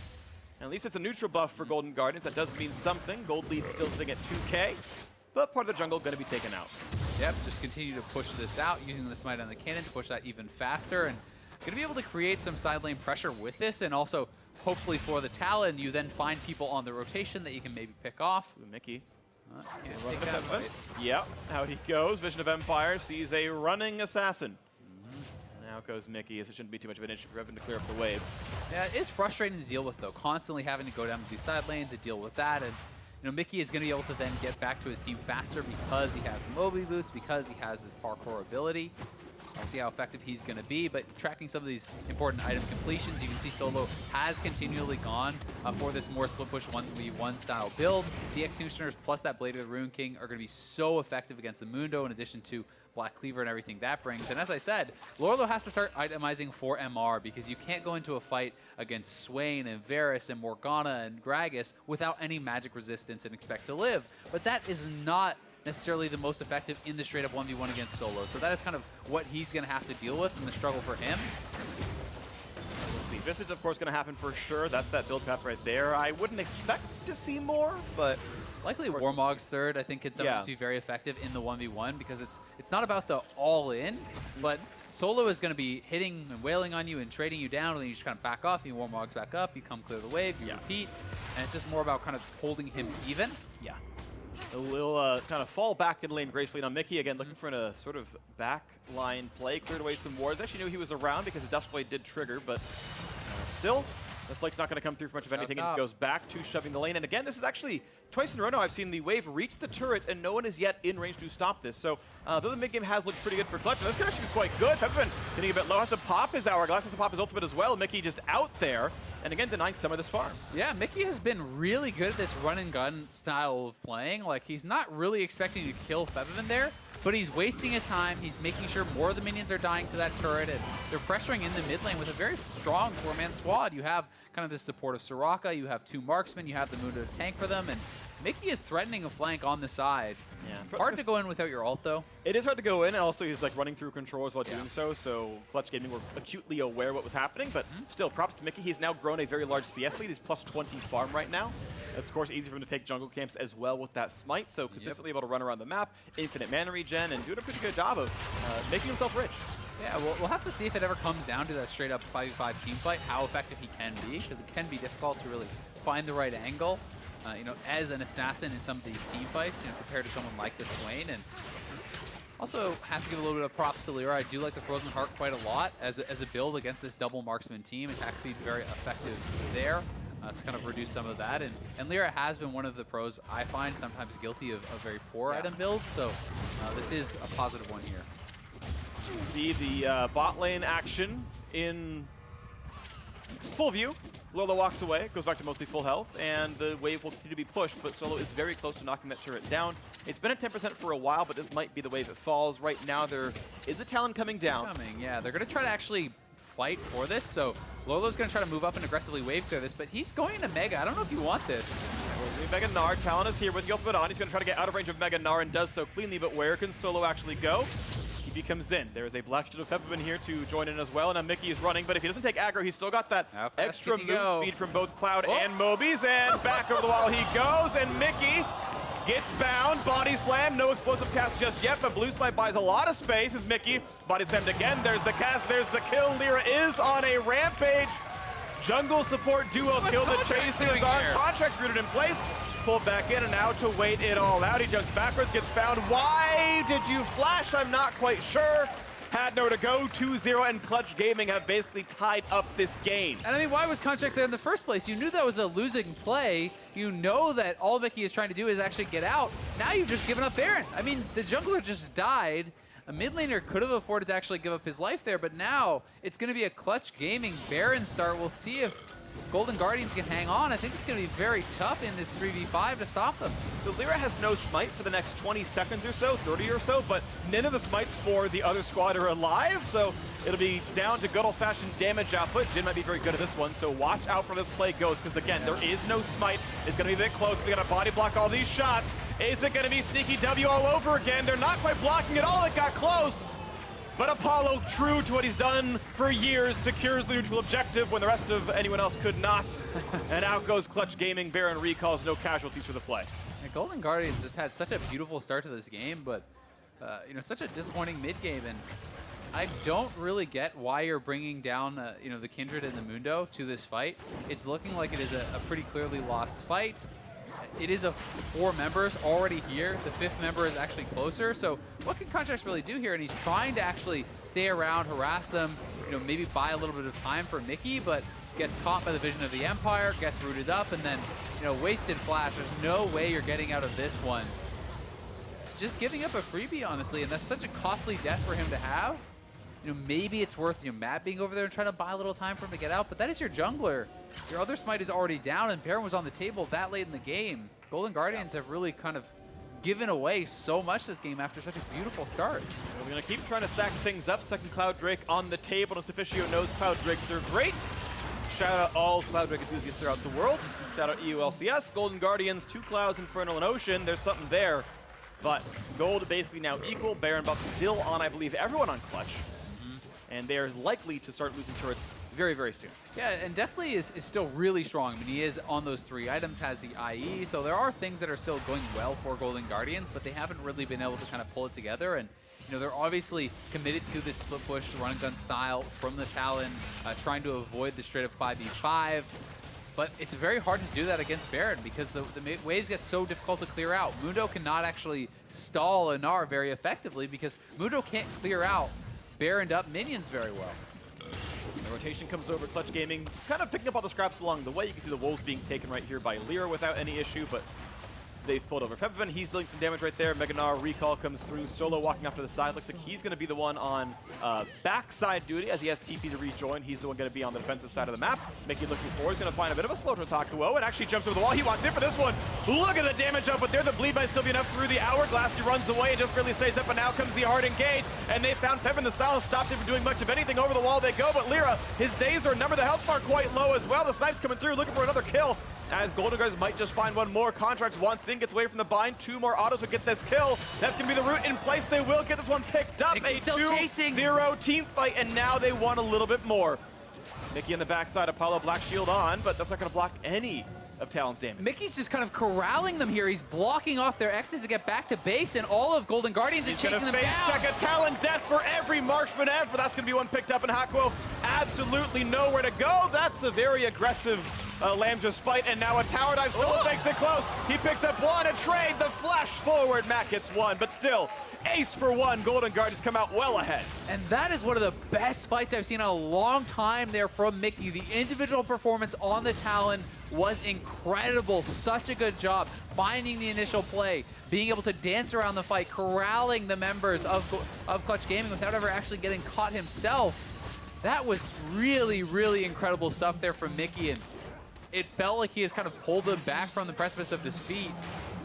at least it's a neutral buff for Golden Guardians. That does mean something. Gold lead still sitting at 2K, but part of the jungle going to be taken out. Yep, just continue to push this out, using the smite on the cannon to push that even faster, and going to be able to create some side lane pressure with this, and also hopefully for the Talon, you then find people on the rotation that you can maybe pick off. Ooh, Mickey. Take that fight. Yep, out he goes. Vision of Empire sees a running assassin. Now goes Mickey, as it shouldn't be too much of an issue for Evan to clear up the wave. Yeah, it is frustrating to deal with, though, constantly having to go down to these side lanes and deal with that. And you know, Mickey is going to be able to then get back to his team faster because he has the mobility boots, because he has this parkour ability. We'll see how effective he's going to be, but tracking some of these important item completions, you can see Solo has continually gone for this more split push 1v1 style build. The Executioners plus that Blade of the Rune King are going to be so effective against the Mundo, in addition to Black Cleaver and everything that brings. And as I said, Lourlo has to start itemizing for MR, because you can't go into a fight against Swain and Varus and Morgana and Gragas without any magic resistance and expect to live. But that is not necessarily the most effective in the straight up 1v1 against Solo. So that is kind of what he's going to have to deal with in the struggle for him. We'll see. This is, of course, going to happen for sure. That's that build path right there. I wouldn't expect to see more, but likely Warmog's third, I think, could sometimes be very effective in the 1v1, because it's not about the all-in, but Solo is going to be hitting and wailing on you and trading you down, and then you just kind of back off, you Warmog's back up, you come clear the wave, you repeat, and it's just more about kind of holding him even. Yeah. We'll kind of fall back in lane gracefully. Now Mickey, again, looking for a sort of back line play, cleared away some wards. Actually knew he was around because the Death Blade did trigger, but still, the Flake's not going to come through for much of anything, and it goes back to shoving the lane. And again, this is actually twice in a row now I've seen the wave reach the turret, and no one is yet in range to stop this. So, though the mid-game has looked pretty good for Clutch, this could actually be quite good. Febiven getting a bit low, has to pop his Hourglass, has to pop his ultimate as well. Mickey just out there, and again, denying some of this farm. Yeah, Mickey has been really good at this run-and-gun style of playing. Like, he's not really expecting to kill Febiven there, but he's wasting his time. He's making sure more of the minions are dying to that turret, and they're pressuring in the mid lane with a very strong four-man squad. You have kind of the support of Soraka, you have two marksmen, you have the Mundo to tank for them, and Mickey is threatening a flank on the side. Yeah. Hard to go in without your ult, though. It is hard to go in, and also he's like running through controls while doing so Clutch Gaming were acutely aware what was happening, but still, props to Mickey. He's now grown a very large CS lead. He's plus 20 farm right now. It's, of course, easy for him to take jungle camps as well with that smite, so consistently able to run around the map, infinite mana regen, and doing a pretty good job of making himself rich. Yeah, we'll have to see if it ever comes down to that straight-up 5v5 team fight, how effective he can be, because it can be difficult to really find the right angle. You know, as an assassin in some of these team fights, you know, compared to someone like the Swain. And also have to give a little bit of props to LirA. I do like the Frozen Heart quite a lot as a build against this double marksman team. Attack speed very effective there. to kind of reduce some of that. And LirA has been one of the pros I find sometimes guilty of very poor item builds, so this is a positive one here. See the bot lane action in full view. Lourlo walks away, goes back to mostly full health, and the wave will continue to be pushed, but Solo is very close to knocking that turret down. It's been at 10% for a while, but this might be the wave it falls. Right now, there is a Talon coming down. Yeah, they're going to try to actually fight for this, so Lourlo's going to try to move up and aggressively wave clear this, but he's going into Mega. I don't know if you want this. Mega Gnar, Talon is here with the ultimate on. He's going to try to get out of range of Mega Gnar and does so cleanly, but where can Solo actually go? He comes in. There is a Black Shield of Febiven here to join in as well, and now Mickey is running, but if he doesn't take aggro, he's still got that extra move speed from both Cloud and Mobies, and back over the wall he goes, and Mickey gets bound, body slam, no explosive cast just yet, but Blue Spike buys a lot of space as Mickey body slammed again. There's the cast, there's the kill. LirA is on a rampage. Jungle support duo kill. The chase is on. Contractz rooted in place. Pulled back in and now to wait it all out. He jumps backwards, gets found. Why did you flash? I'm not quite sure. Had nowhere to go. 2-0, and Clutch Gaming have basically tied up this game. And I mean, why was Contractz there in the first place? You knew that was a losing play. You know that all Mickey is trying to do is actually get out. Now you've just given up Baron. I mean, the jungler just died. A mid laner could have afforded to actually give up his life there, but now it's going to be a Clutch Gaming Baron start. We'll see if Golden Guardians can hang on. I think it's going to be very tough in this 3v5 to stop them. So LirA has no smite for the next 20 seconds or so, 30 or so, but none of the smites for the other squad are alive, so it'll be down to good old-fashioned damage output. Jhin might be very good at this one, so watch out for this play goes, because again, there is no smite. It's going to be a bit close. They got to body block all these shots. Is it going to be sneaky W all over again? They're not quite blocking at all. It got close. But Apollo, true to what he's done for years, secures the neutral objective when the rest of anyone else could not. And out goes Clutch Gaming. Baron recalls, no casualties for the play. And Golden Guardians just had such a beautiful start to this game, but you know, such a disappointing mid game. And I don't really get why you're bringing down you know, the Kindred and the Mundo to this fight. It's looking like it is a pretty clearly lost fight. It is 4 members already here. The 5th member is actually closer. So what can Contractz really do here? And he's trying to actually stay around, harass them, you know, maybe buy a little bit of time for Mickey, but gets caught by the vision of the Empire, gets rooted up, and then, you know, wasted flash. There's no way you're getting out of this one. Just giving up a freebie, honestly, and that's such a costly death for him to have. You know, maybe it's worth, you know, Matt being over there and trying to buy a little time for him to get out, but that is your jungler. Your other smite is already down, and Baron was on the table that late in the game. Golden Guardians have really kind of given away so much this game after such a beautiful start. We're going to keep trying to stack things up. Second Cloud Drake on the table. As Deficio knows, Cloud Drakes are great. Shout out all Cloud Drake enthusiasts throughout the world. Shout out EU LCS, Golden Guardians, 2 Clouds, Infernal, and Ocean. There's something there. But Gold basically now equal. Baron buff still on, I believe, everyone on Clutch. And they're likely to start losing turrets very, very soon. Yeah, and Deftly is still really strong. I mean, he is on those 3 items, has the IE, so there are things that are still going well for Golden Guardians, but they haven't really been able to kind of pull it together. And you know, they're obviously committed to this split push, run and gun style from the Talon, trying to avoid the straight up 5v5. But it's very hard to do that against Baron because the waves get so difficult to clear out. Mundo cannot actually stall a Gnar very effectively because Mundo can't clear out Baroned up minions very well. The rotation comes over, Clutch Gaming kind of picking up all the scraps along the way. You can see the wolves being taken right here by LirA without any issue, but they've pulled over Febiven. He's dealing some damage right there. Mega Gnar recall comes through. Solo walking off to the side. Looks like he's going to be the one on backside duty as he has TP to rejoin. He's the one going to be on the defensive side of the map. Mickey looking forward. He's going to find a bit of a slow towards Hakuho and actually jumps over the wall. He wants in for this one. Look at the damage up, but there the bleed might still be enough through the hourglass. He runs away and just barely stays up, and now comes the hard engage. And they found Febiven. The silence stopped him from doing much of anything. Over the wall they go, but LirA, his days are numbered. The health bar quite low as well. The snipes coming through, looking for another kill. As Golden Guardians might just find one more. Contractz wants in, gets away from the bind. 2 more autos would get this kill. That's going to be the route in place. They will get this one picked up. A 2-0 team fight, and now they want a little bit more. Mickey on the backside, Apollo Black Shield on, but that's not going to block any of Talon's damage. Mickey's just kind of corralling them here. He's blocking off their exit to get back to base, and all of Golden Guardians is chasing them down. Check a Talon death for every marksman ever. That's going to be one picked up, and Hakuho absolutely nowhere to go. That's a very aggressive Lamb's Respite, and now a tower dive still makes it close. He picks up one, a trade, the flash forward. Matt gets one, but still, ace for one. Golden Guardians come out well ahead. And that is one of the best fights I've seen in a long time there from Mickey. The individual performance on the Talon was incredible. Such a good job finding the initial play, being able to dance around the fight, corralling the members of Clutch Gaming without ever actually getting caught himself. That was really, really incredible stuff there from Mickey, and it felt like he has kind of pulled them back from the precipice of defeat.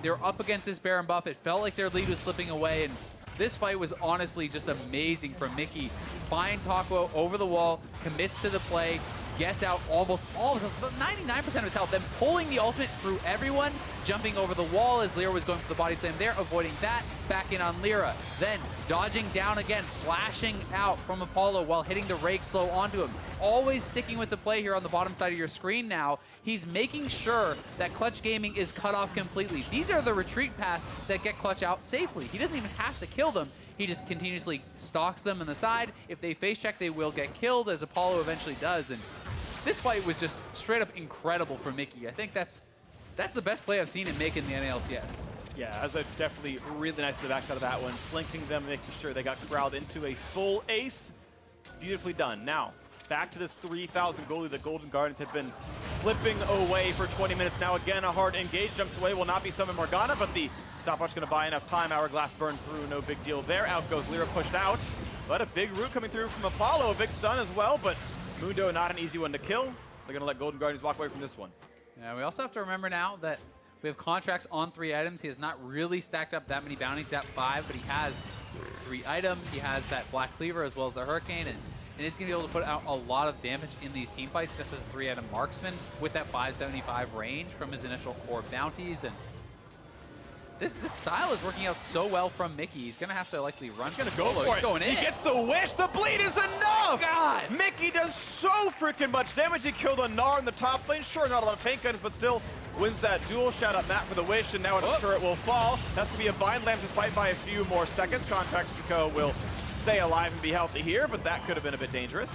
They're up against this Baron buff. It felt like their lead was slipping away, and this fight was honestly just amazing from Mickey. Finds Hakuho over the wall, commits to the play, gets out almost all of his health, but 99% of his health, then pulling the ultimate through everyone, jumping over the wall as LirA was going for the body slam there, avoiding that, back in on LirA. Then dodging down again, flashing out from Apollo while hitting the rake slow onto him. Always sticking with the play here on the bottom side of your screen now. He's making sure that Clutch Gaming is cut off completely. These are the retreat paths that get Clutch out safely. He doesn't even have to kill them. He just continuously stalks them on the side. If they face check, they will get killed, as Apollo eventually does. And this fight was just straight up incredible for Mickey. I think that's the best play I've seen him make in the NALCS. Yeah, that's definitely really nice to the backside of that one. Flanking them, making sure they got corralled into a full ace. Beautifully done. Now, back to this 3,000 goalie. The Golden Guardians have been slipping away for 20 minutes. Now again, a hard engage. Jumps away, will not be summoned Morgana, but the stopwatch going to buy enough time. Hourglass burn through, no big deal there. Out goes LirA, pushed out. But a big root coming through from Apollo, a big stun as well, but Mundo not an easy one to kill. They're going to let Golden Guardians walk away from this one. Yeah, we also have to remember now that we have Contractz on 3 items. He has not really stacked up that many bounties. He's at 5, but he has 3 items. He has that Black Cleaver as well as the Hurricane, and he's going to be able to put out a lot of damage in these team fights just as a 3-item marksman with that 575 range from his initial core bounties. And this style is working out so well from Mickey. He's going to have to likely run. He's going to go for it. Going in. He gets the wish. The bleed is enough. God. Mickey does so freaking much damage. He killed a Gnar in the top lane. Sure, not a lot of tank items, but still wins that duel. Shout out Matt for the wish, and now an turret will fall. That's going to be a bind lamp despite by a few more seconds. Contractz will stay alive and be healthy here, but that could have been a bit dangerous.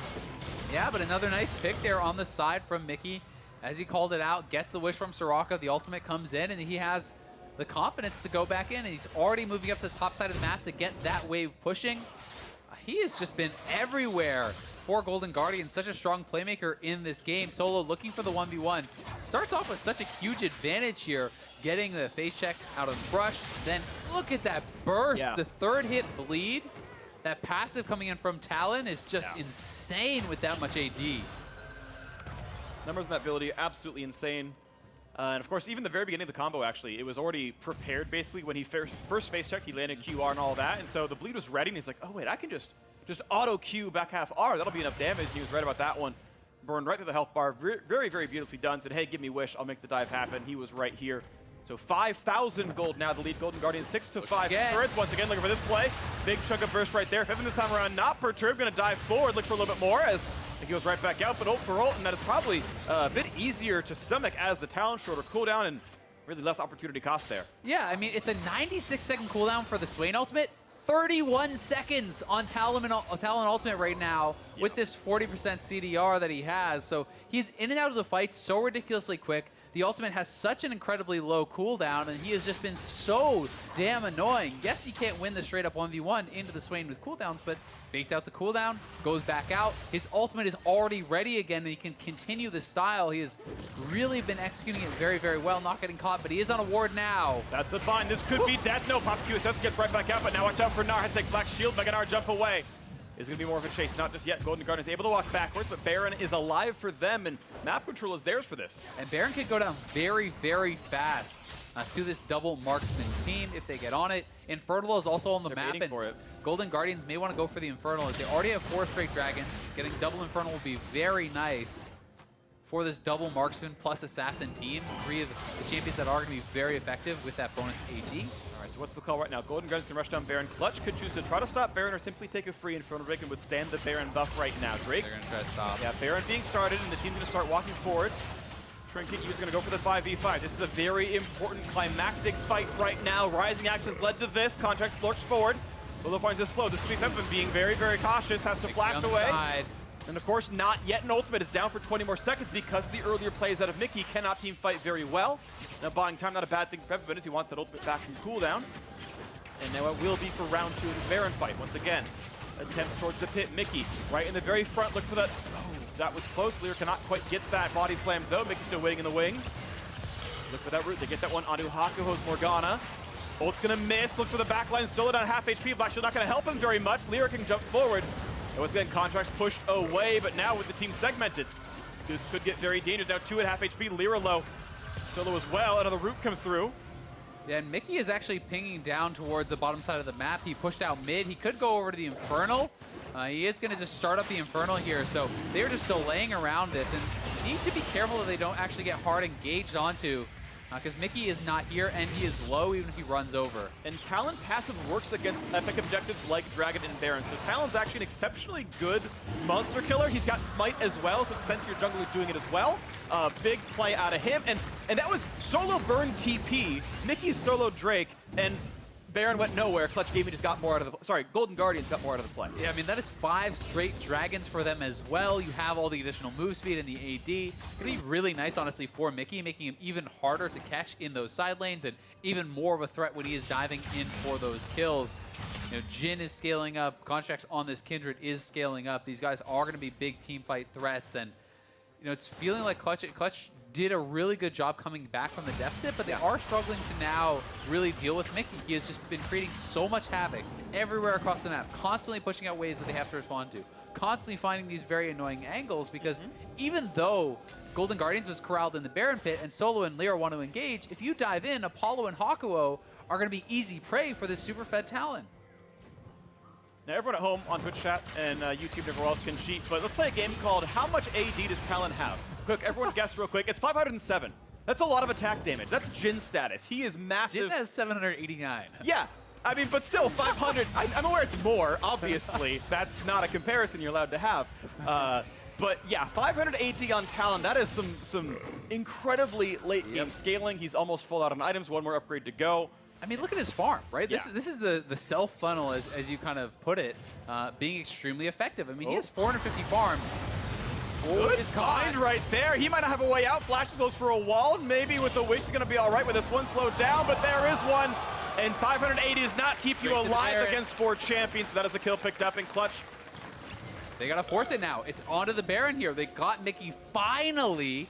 Yeah, but another nice pick there on the side from Mickey. As he called it out, gets the wish from Soraka. The ultimate comes in, and he has the confidence to go back in, and he's already moving up to the top side of the map to get that wave pushing. He has just been everywhere for Golden Guardian. Such a strong playmaker in this game. Solo looking for the 1v1. Starts off with such a huge advantage here, getting the face check out of Brush. Then look at that burst. Yeah. The 3rd hit bleed. That passive coming in from Talon is just insane with that much AD. Numbers on that ability, absolutely insane. And of course, even the very beginning of the combo, actually, it was already prepared, basically. When he first face checked, he landed QR and all that. And so the bleed was ready, and he's like, oh, wait, I can just auto-Q back half R. That'll be enough damage. And he was right about that one. Burned right through the health bar. Very, very beautifully done. Said, hey, give me wish. I'll make the dive happen. He was right here. So 5,000 gold now. The lead Golden Guardian 6-5 turrets. Once again, looking for this play. Big chunk of burst right there. Febiven this time around, not perturbed. Going to dive forward. Look for a little bit more as he goes right back out, but ult for ult, and that is probably a bit easier to stomach as the Talon shorter cooldown and really less opportunity cost there. Yeah, I mean, it's a 96-second cooldown for the Swain ultimate. 31 seconds on Talon ultimate right now with this 40% CDR that he has. So he's in and out of the fight so ridiculously quick. The ultimate has such an incredibly low cooldown, and he has just been so damn annoying. Yes, he can't win the straight-up 1v1 into the Swain with cooldowns, but faked out the cooldown, goes back out. His ultimate is already ready again, and he can continue the style. He has really been executing it very, very well, not getting caught, but he is on a ward now. That's a bind. This could be death. No, pops QSS, gets right back out, but now watch out for Gnar. Has to take Black Shield. Gnar jump away. It's going to be more of a chase. Not just yet. Golden Guardian is able to walk backwards, but Baron is alive for them, and map control is theirs for this. And Baron could go down very, very fast to this double marksman team if they get on it. Infernal is also on the map, and Golden Guardians may want to go for the Infernal as they already have 4 straight dragons. Getting double Infernal would be very nice for this double marksman plus assassin teams. 3 of the champions that are going to be very effective with that bonus AD. All right, so what's the call right now? Golden Guardians can rush down Baron. Clutch could choose to try to stop Baron or simply take a free Infernal Drake and withstand the Baron buff right now. Drake, they're going to try to stop. Yeah, Baron being started, and the team's going to start walking forward. Trinket is going to go for the 5v5. This is a very important climactic fight right now. Rising actions led to this. Contractz lurks forward. Lourlo finds this slow. This could be Febiven being very, very cautious. Has to flash away. And of course, not yet an ultimate. Is down for 20 more seconds because of the earlier plays out of Mickey. Cannot team fight very well. Now buying time, not a bad thing for Febiven as he wants that ultimate back from cooldown. And now it will be for round 2 of the Baron fight. Once again, attempts towards the pit. Mickey right in the very front. Look for that. Oh, that was close. LirA cannot quite get that body slam though. Mickey's still waiting in the wings. Look for that route. They get that one onto Hakuho's Morgana. Ult's gonna miss. Look for the backline. Solo down half HP. Black Shield not gonna help him very much. LirA can jump forward. And once again, Contractz pushed away, but now with the team segmented, this could get very dangerous. Now 2 at half HP. LirA low. Solo as well. Another route comes through. Yeah, and Mickey is actually pinging down towards the bottom side of the map. He pushed out mid. He could go over to the Infernal. He is going to just start up the Infernal here, so they're just delaying around this and need to be careful that they don't actually get hard engaged onto, because Mickey is not here and he is low even if he runs over. And Talon passive works against epic objectives like Dragon and Baron, so Talon's actually an exceptionally good monster killer. He's got Smite as well, so it's sent to your jungler doing it as well. Big play out of him, and that was solo burn TP, Mickey's solo Drake, and Baron went nowhere. Clutch Gaming just got more out of the... Sorry, Golden Guardians got more out of the play. Yeah, I mean, that is 5 straight dragons for them as well. You have all the additional move speed and the AD. It's going to be really nice, honestly, for Mickey, making him even harder to catch in those side lanes and even more of a threat when he is diving in for those kills. You know, Jhin is scaling up. Contractz on this Kindred is scaling up. These guys are going to be big team fight threats, and you know, it's feeling like Clutch did a really good job coming back from the deficit, but they are struggling to now really deal with Mickey. He has just been creating so much havoc everywhere across the map, constantly pushing out waves that they have to respond to, constantly finding these very annoying angles, because even though Golden Guardians was corralled in the Baron pit and Solo and LirA want to engage, if you dive in, Apollo and Hakuho are going to be easy prey for this super fed Talon. Now everyone at home on Twitch chat and YouTube and everyone else can cheat, but let's play a game called How Much AD Does Talon Have? Quick, everyone guess real quick. It's 507. That's a lot of attack damage. That's Jhin status. He is massive. Jhin has 789. Yeah, I mean, but still 500. I'm aware it's more, obviously. That's not a comparison you're allowed to have. But yeah, 500 AD on Talon, that is some incredibly late game scaling. He's almost full out on items, one more upgrade to go. I mean, look at his farm, right? Yeah. This is the self funnel, as you kind of put it, being extremely effective. I mean, he has 450 farm. Good find right there. He might not have a way out. Flash goes for a wall. Maybe with the wish is going to be all right with this one slowed down, but there is one. And 580 does not keep you alive against 4 champions. So that is a kill picked up in Clutch. They got to force it now. It's onto the Baron here. They got Mickey finally,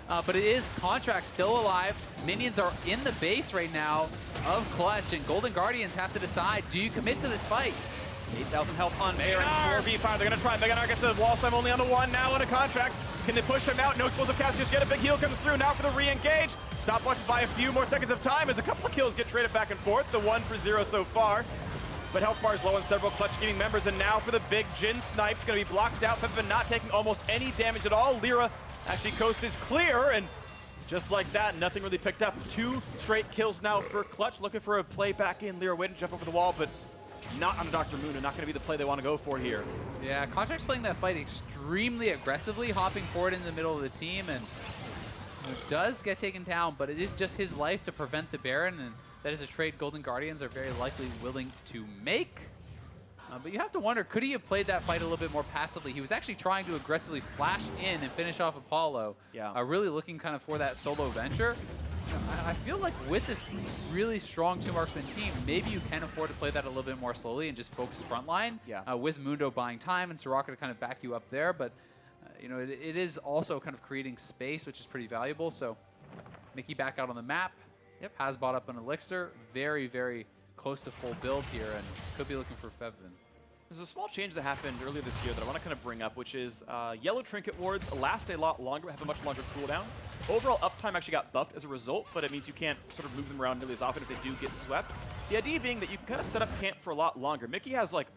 but it is Contractz still alive. Minions are in the base right now of Clutch, and Golden Guardians have to decide, do you commit to this fight? 8,000 health on Baron, 4v5. They're going to try. Gnar gets a wall slam only on the 1 now on a Contractz. Can they push him out? No explosive cast just yet. A big heal comes through now for the re-engage. Stopwatch by a few more seconds of time as a couple of kills get traded back and forth. The 1 for 0 so far. But health bar is low on several Clutch Gaming members. And now for the big Jhin snipes. Going to be blocked out. Febiven not taking almost any damage at all. LirA actually coast is clear. And just like that, nothing really picked up. 2 straight kills now for Clutch. Looking for a play back in. LirA waiting to jump over the wall, but not on Dr. Mundo. Not going to be the play they want to go for here. Yeah, Contractz playing that fight extremely aggressively, hopping forward in the middle of the team, and does get taken down, but it is just his life to prevent the Baron, and that is a trade Golden Guardians are very likely willing to make. But you have to wonder, could he have played that fight a little bit more passively? He was actually trying to aggressively flash in and finish off Apollo. Yeah. Really looking kind of for that solo venture. I feel like with this really strong 2-marksman team, maybe you can afford to play that a little bit more slowly and just focus frontline. Yeah. With Mundo buying time and Soraka to kind of back you up there. But you know, it is also kind of creating space, which is pretty valuable. So Mickey back out on the map. Has bought up an Elixir. Very, very close to full build here, and could be looking for Febiven. There's a small change that happened earlier this year that I want to kind of bring up, which is yellow trinket wards last a lot longer, have a much longer cooldown. Overall uptime actually got buffed as a result, but it means you can't sort of move them around nearly as often if they do get swept. The idea being that you can kind of set up camp for a lot longer. Mickey has like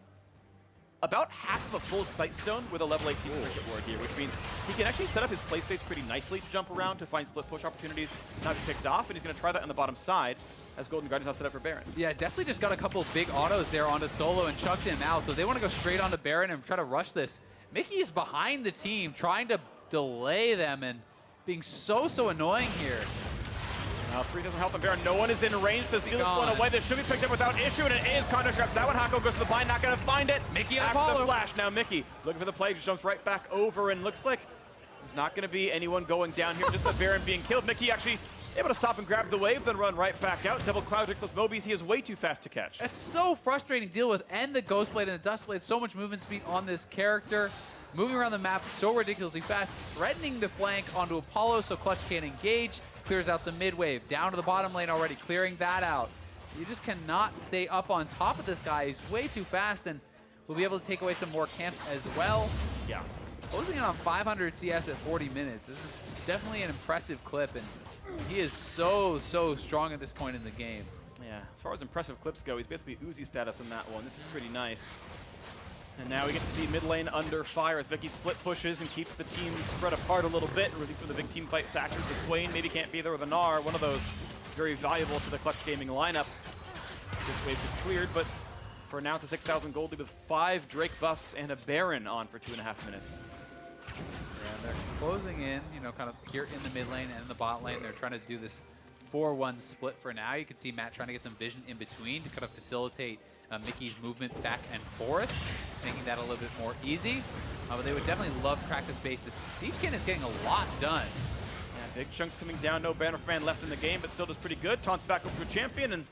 about half of a full sight stone with a level 18 trinket ward here, which means he can actually set up his play space pretty nicely to jump around to find split push opportunities, not be picked off, and he's going to try that on the bottom side as Golden Guardians now set up for Baron. Yeah, definitely just got a couple of big autos there onto Solo and chucked him out. So they want to go straight onto Baron and try to rush this. Mickey's behind the team, trying to delay them and being so annoying here. Three doesn't help him. Baron, no one is in range to steal this one away. This should be picked up without issue, and it is Contractz. That one, Hakuho goes to the bind, not going to find it. Mickey on After Apollo. the flash, now Mickey looking for the play, just jumps right back over, and looks like there's not going to be anyone going down here. Just the Baron being killed. Mickey actually able to stop and grab the wave, then run right back out. Double Cloud with Mobies. He is way too fast to catch. That's so frustrating to deal with, and the Ghost Blade and the Dust Blade. So much movement speed on this character. Moving around the map so ridiculously fast, threatening the flank onto Apollo so Clutch can't engage. Clears out the mid wave, down to the bottom lane already, clearing that out. You just cannot stay up on top of this guy. He's way too fast, and we'll be able to take away some more camps as well. Yeah. Closing in on 500 CS at 40 minutes. This is definitely an impressive clip, and he is so strong at this point in the game. Yeah, as far as impressive clips go, he's basically Uzi status on that one. This is pretty nice. And now we get to see mid lane under fire as Mickey split pushes and keeps the team spread apart a little bit, removing some of the big team fight factors. The Swain maybe can't be there with a Gnar, one of those very valuable to the Clutch Gaming lineup. This wave is cleared, but for now it's a 6,000 gold lead with 5 Drake buffs and a Baron on for 2.5 minutes. Yeah, they're closing in, you know, kind of here in the mid lane and in the bot lane. They're trying to do this 4-1 split for now. You can see Matt trying to get some vision in between to kind of facilitate Mickey's movement back and forth, making that a little bit more easy. But they would definitely love crack the space. Siegekin is getting a lot done. Yeah, big chunks coming down. No Banner Man left in the game, but still does pretty good. Taunts back up to a champion and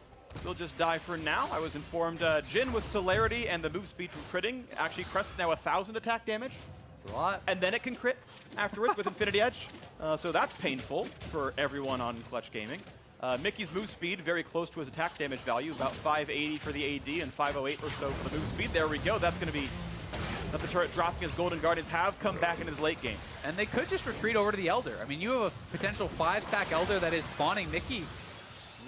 will just die for now. I was informed Jhin with celerity and the move speed from critting actually crests now 1,000 attack damage. It's a lot. And then it can crit afterwards with Infinity Edge. So that's painful for everyone on Clutch Gaming. Mickey's move speed very close to his attack damage value, about 580 for the AD and 508 or so for the move speed. There we go. That's going to be the turret dropping as Golden Guardians have come back in his late game. And they could just retreat over to the Elder. I mean, you have a potential 5-stack Elder that is spawning Mickey.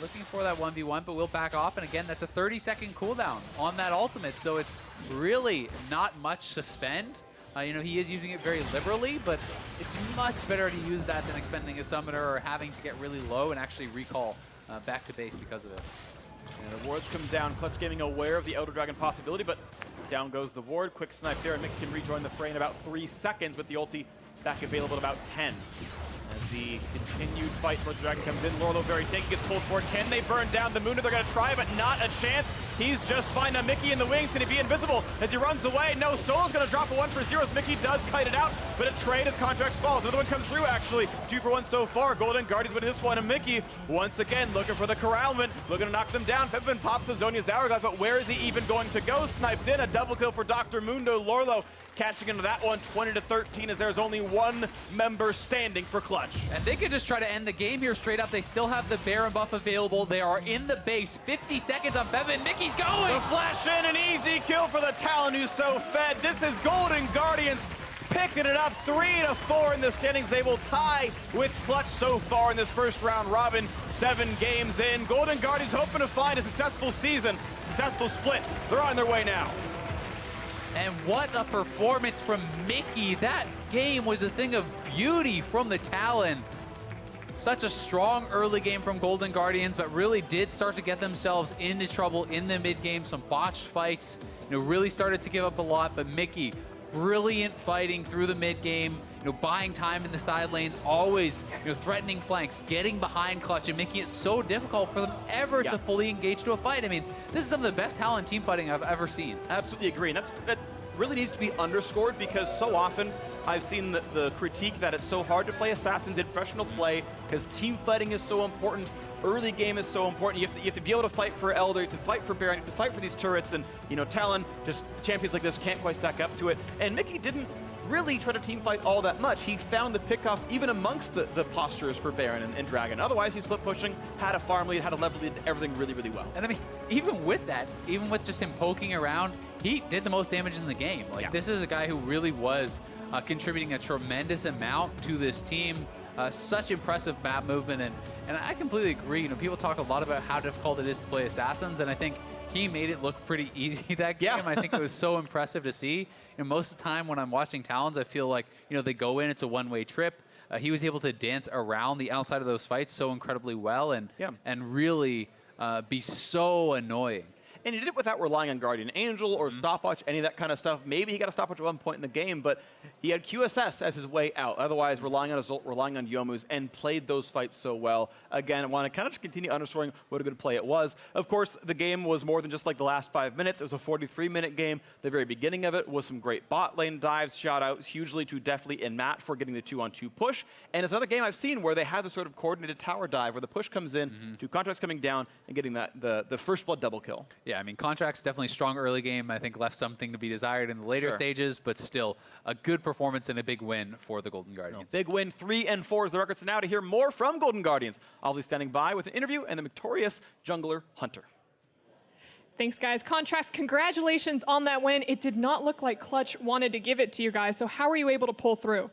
Looking for that 1v1, but will back off. And again, that's a 30-second cooldown on that ultimate. So it's really not much to spend. You know, he is using it very liberally, but it's much better to use that than expending a summoner or having to get really low and actually recall back to base because of it. And the wards come down. Clutch Gaming aware of the Elder Dragon possibility, but down goes the ward. Quick snipe there, and Mickey can rejoin the fray in about 3 seconds with the ulti back available at about 10. As the continued fight for the Dragon comes in, Lourlo very tanky, gets pulled forward. Can they burn down the Mundo? They're going to try, but not a chance. He's just fine. Now Mickey in the wings. Can he be invisible as he runs away? No, Solo's going to drop a 1 for 0 as Mickey does kite it out, but a trade as Contractz falls. Another one comes through, actually. 2 for 1 so far. Golden Guardians winning this one, and Mickey, once again, looking for the corralment, looking to knock them down. Febiven pops Azonia's Hourglass, but where is he even going to go? Sniped in, a double kill for Dr. Mundo. Lourlo catching into that one, 20-13, as there's only 1 member standing for Clutch. And they could just try to end the game here straight up. They still have the Baron buff available. They are in the base. 50 seconds on Febiven. Mickey's going! The flash in, an easy kill for the Talon who's so fed. This is Golden Guardians picking it up 3-4 in the standings. They will tie with Clutch so far in this first round robin. 7 games in. Golden Guardians hoping to find a successful season, successful split. They're on their way now. And what a performance from Mickey. That game was a thing of beauty from the Talon. Such a strong early game from Golden Guardians, but really did start to get themselves into trouble in the mid game. Some botched fights, you know, really started to give up a lot, but Mickey, brilliant fighting through the mid game, you know, buying time in the side lanes, always, you know, threatening flanks, getting behind Clutch, and making it so difficult for them ever to fully engage to a fight. I mean, this is some of the best Talon team fighting I've ever seen. Absolutely agree, and that really needs to be underscored because so often I've seen the critique that it's so hard to play Assassins in professional play because team fighting is so important, early game is so important. You have to be able to fight for Elder, you have to fight for Baron, you have to fight for these turrets, and you know, Talon, just champions like this can't quite stack up to it. And Mickey didn't really try to team fight all that much. He found the pickoffs even amongst the postures for Baron and Dragon. Otherwise, he split pushing, had a farm lead, had a level lead, everything really, really well. And I mean, even with that, even with just him poking around, he did the most damage in the game. Like, this is a guy who really was contributing a tremendous amount to this team. Such impressive map movement, and I completely agree. You know, people talk a lot about how difficult it is to play Assassins, and I think he made it look pretty easy that game. I think it was so impressive to see. And most of the time when I'm watching Talons, I feel like, you know, they go in, it's a one-way trip. He was able to dance around the outside of those fights so incredibly well and really be so annoying. and he did it without relying on Guardian Angel or stopwatch, any of that kind of stuff. Maybe he got a stopwatch at one point in the game, but he had QSS as his way out. Otherwise, relying on Azult, relying on Youmu's, and played those fights so well. Again, I want to kind of just continue underscoring what a good play it was. Of course, the game was more than just like the last 5 minutes. It was a 43-minute game. The very beginning of it was some great bot lane dives. Shout out hugely to Deftly and Matt for getting the 2-on-2 push. And it's another game I've seen where they have the sort of coordinated tower dive where the push comes in, two Contractz coming down, and getting that the first blood double kill. Yeah, I mean, Contractz definitely strong early game. I think left something to be desired in the later stages, but still a good performance and a big win for the Golden Guardians. Big win, 3-4 is the record. So now to hear more from Golden Guardians, I'll be standing by with an interview and the victorious jungler Hunter. Thanks, guys. Contractz, congratulations on that win. It did not look like Clutch wanted to give it to you guys, so how were you able to pull through?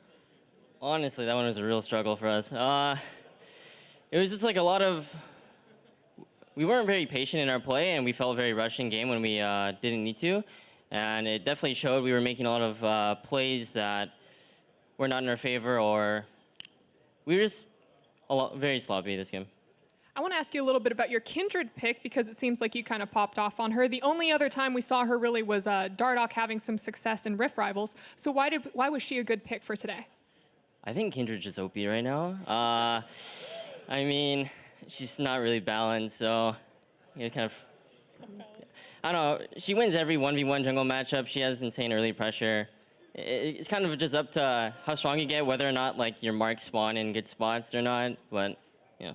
Honestly, that one was a real struggle for us. It was just like a lot of... We weren't very patient in our play, and we felt very rushed in game when we didn't need to. And it definitely showed. We were making a lot of plays that were not in our favor, or we were just very sloppy this game. I want to ask you a little bit about your Kindred pick, because it seems like you kind of popped off on her. The only other time we saw her really was Dardoch having some success in Rift Rivals. So why was she a good pick for today? I think Kindred's just OP right now. I mean, she's not really balanced, so you kind of... I don't know. She wins every 1v1 jungle matchup. She has insane early pressure. It's kind of just up to how strong you get, whether or not like your marks spawn in good spots or not, but yeah.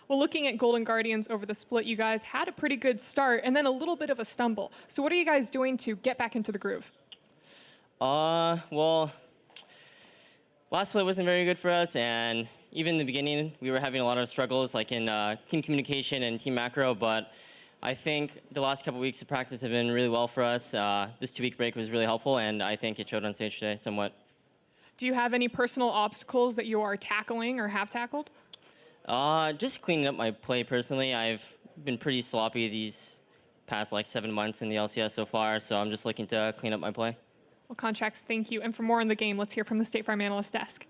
Well, looking at Golden Guardians over the split, you guys had a pretty good start and then a little bit of a stumble. So what are you guys doing to get back into the groove? Well, last split wasn't very good for us, and even in the beginning, we were having a lot of struggles, like in team communication and team macro, but I think the last couple weeks of practice have been really well for us. This 2-week break was really helpful, and I think it showed on stage today somewhat. Do you have any personal obstacles that you are tackling or have tackled? Just cleaning up my play personally. I've been pretty sloppy these past like 7 months in the LCS so far, so I'm just looking to clean up my play. Well, Contractz, thank you. And for more on the game, let's hear from the State Farm Analyst Desk.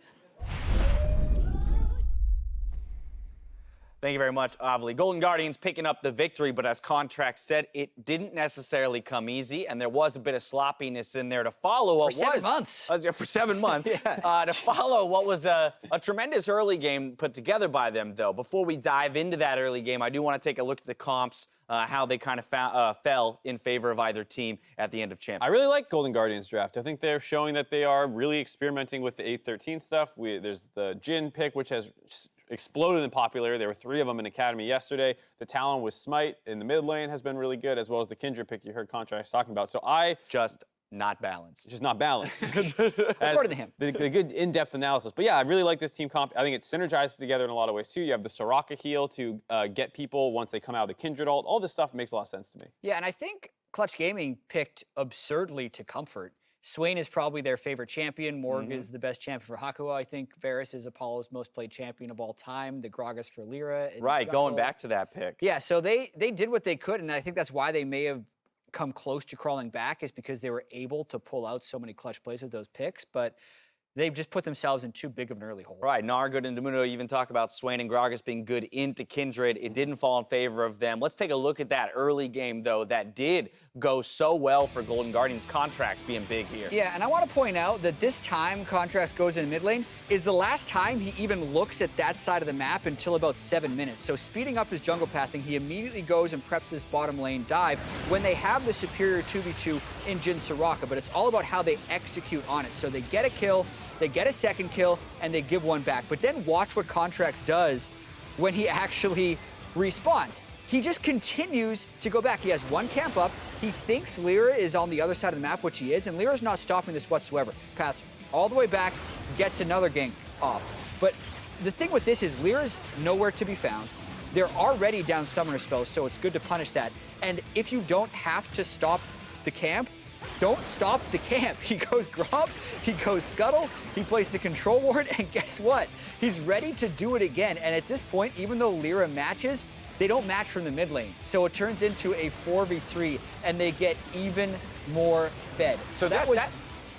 Thank you very much, Avli. Golden Guardians picking up the victory, but as Contractz said, it didn't necessarily come easy, and there was a bit of sloppiness in there to follow what for 7 months. For 7 months. To follow what was a tremendous early game put together by them, though. Before we dive into that early game, I do want to take a look at the comps, how they kind of fell in favor of either team at the end of Champions. I really like Golden Guardians draft. I think they're showing that they are really experimenting with the 8-13 stuff. There's the Jhin pick, which has exploded in popularity. There were 3 of them in Academy yesterday. The Talon with Smite in the mid lane has been really good, as well as the Kindred pick you heard Contractz talking about. So just not balanced. Just not balanced. According to him. The good in-depth analysis. But yeah, I really like this team comp. I think it synergizes together in a lot of ways too. You have the Soraka heal to get people once they come out of the Kindred ult. All this stuff makes a lot of sense to me. Yeah, and I think Clutch Gaming picked absurdly to comfort. Swain is probably their favorite champion. Morg is the best champion for Hakuho. I think Varus is Apollo's most played champion of all time. The Gragas for LirA. Right, going back to that pick. Yeah, so they did what they could, and I think that's why they may have come close to crawling back, is because they were able to pull out so many clutch plays with those picks, but they've just put themselves in too big of an early hole. Right, Gnar good into Mundo. You even talk about Swain and Gragas being good into Kindred. It didn't fall in favor of them. Let's take a look at that early game, though, that did go so well for Golden Guardians. Contractz being big here. Yeah, and I want to point out that this time Contractz goes in mid lane is the last time he even looks at that side of the map until about 7 minutes. So speeding up his jungle pathing, he immediately goes and preps this bottom lane dive when they have the superior 2v2 in Jhin Soraka, but it's all about how they execute on it. So they get a kill, they get a second kill, and they give one back. But then watch what Contractz does when he actually respawns. He just continues to go back. He has one camp up. He thinks LirA is on the other side of the map, which he is, and LirA's not stopping this whatsoever. Paths all the way back, gets another gank off. But the thing with this is LirA's nowhere to be found. They're already down summoner spells, so it's good to punish that. And if you don't have to stop the camp, don't stop the camp. He goes Gromp, he goes Scuttle, he plays the control ward, and guess what? He's ready to do it again. And at this point, even though LirA matches, they don't match from the mid lane. So it turns into a 4v3, and they get even more fed. So that was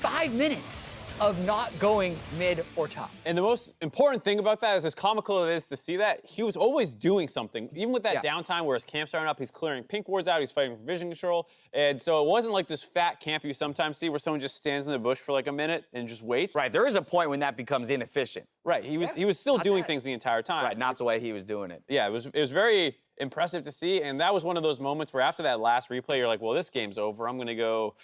5 minutes. of not going mid or top. And the most important thing about that is, as comical it is to see that, he was always doing something. Even with that downtime where his camp's starting up, he's clearing pink wards out, he's fighting for vision control. And so it wasn't like this fat camp you sometimes see where someone just stands in the bush for like a minute and just waits. Right, there is a point when that becomes inefficient. Right, he was still doing things the entire time. Right, not the way he was doing it. Yeah, it was very impressive to see, and that was one of those moments where after that last replay, you're like, well, this game's over. I'm gonna go,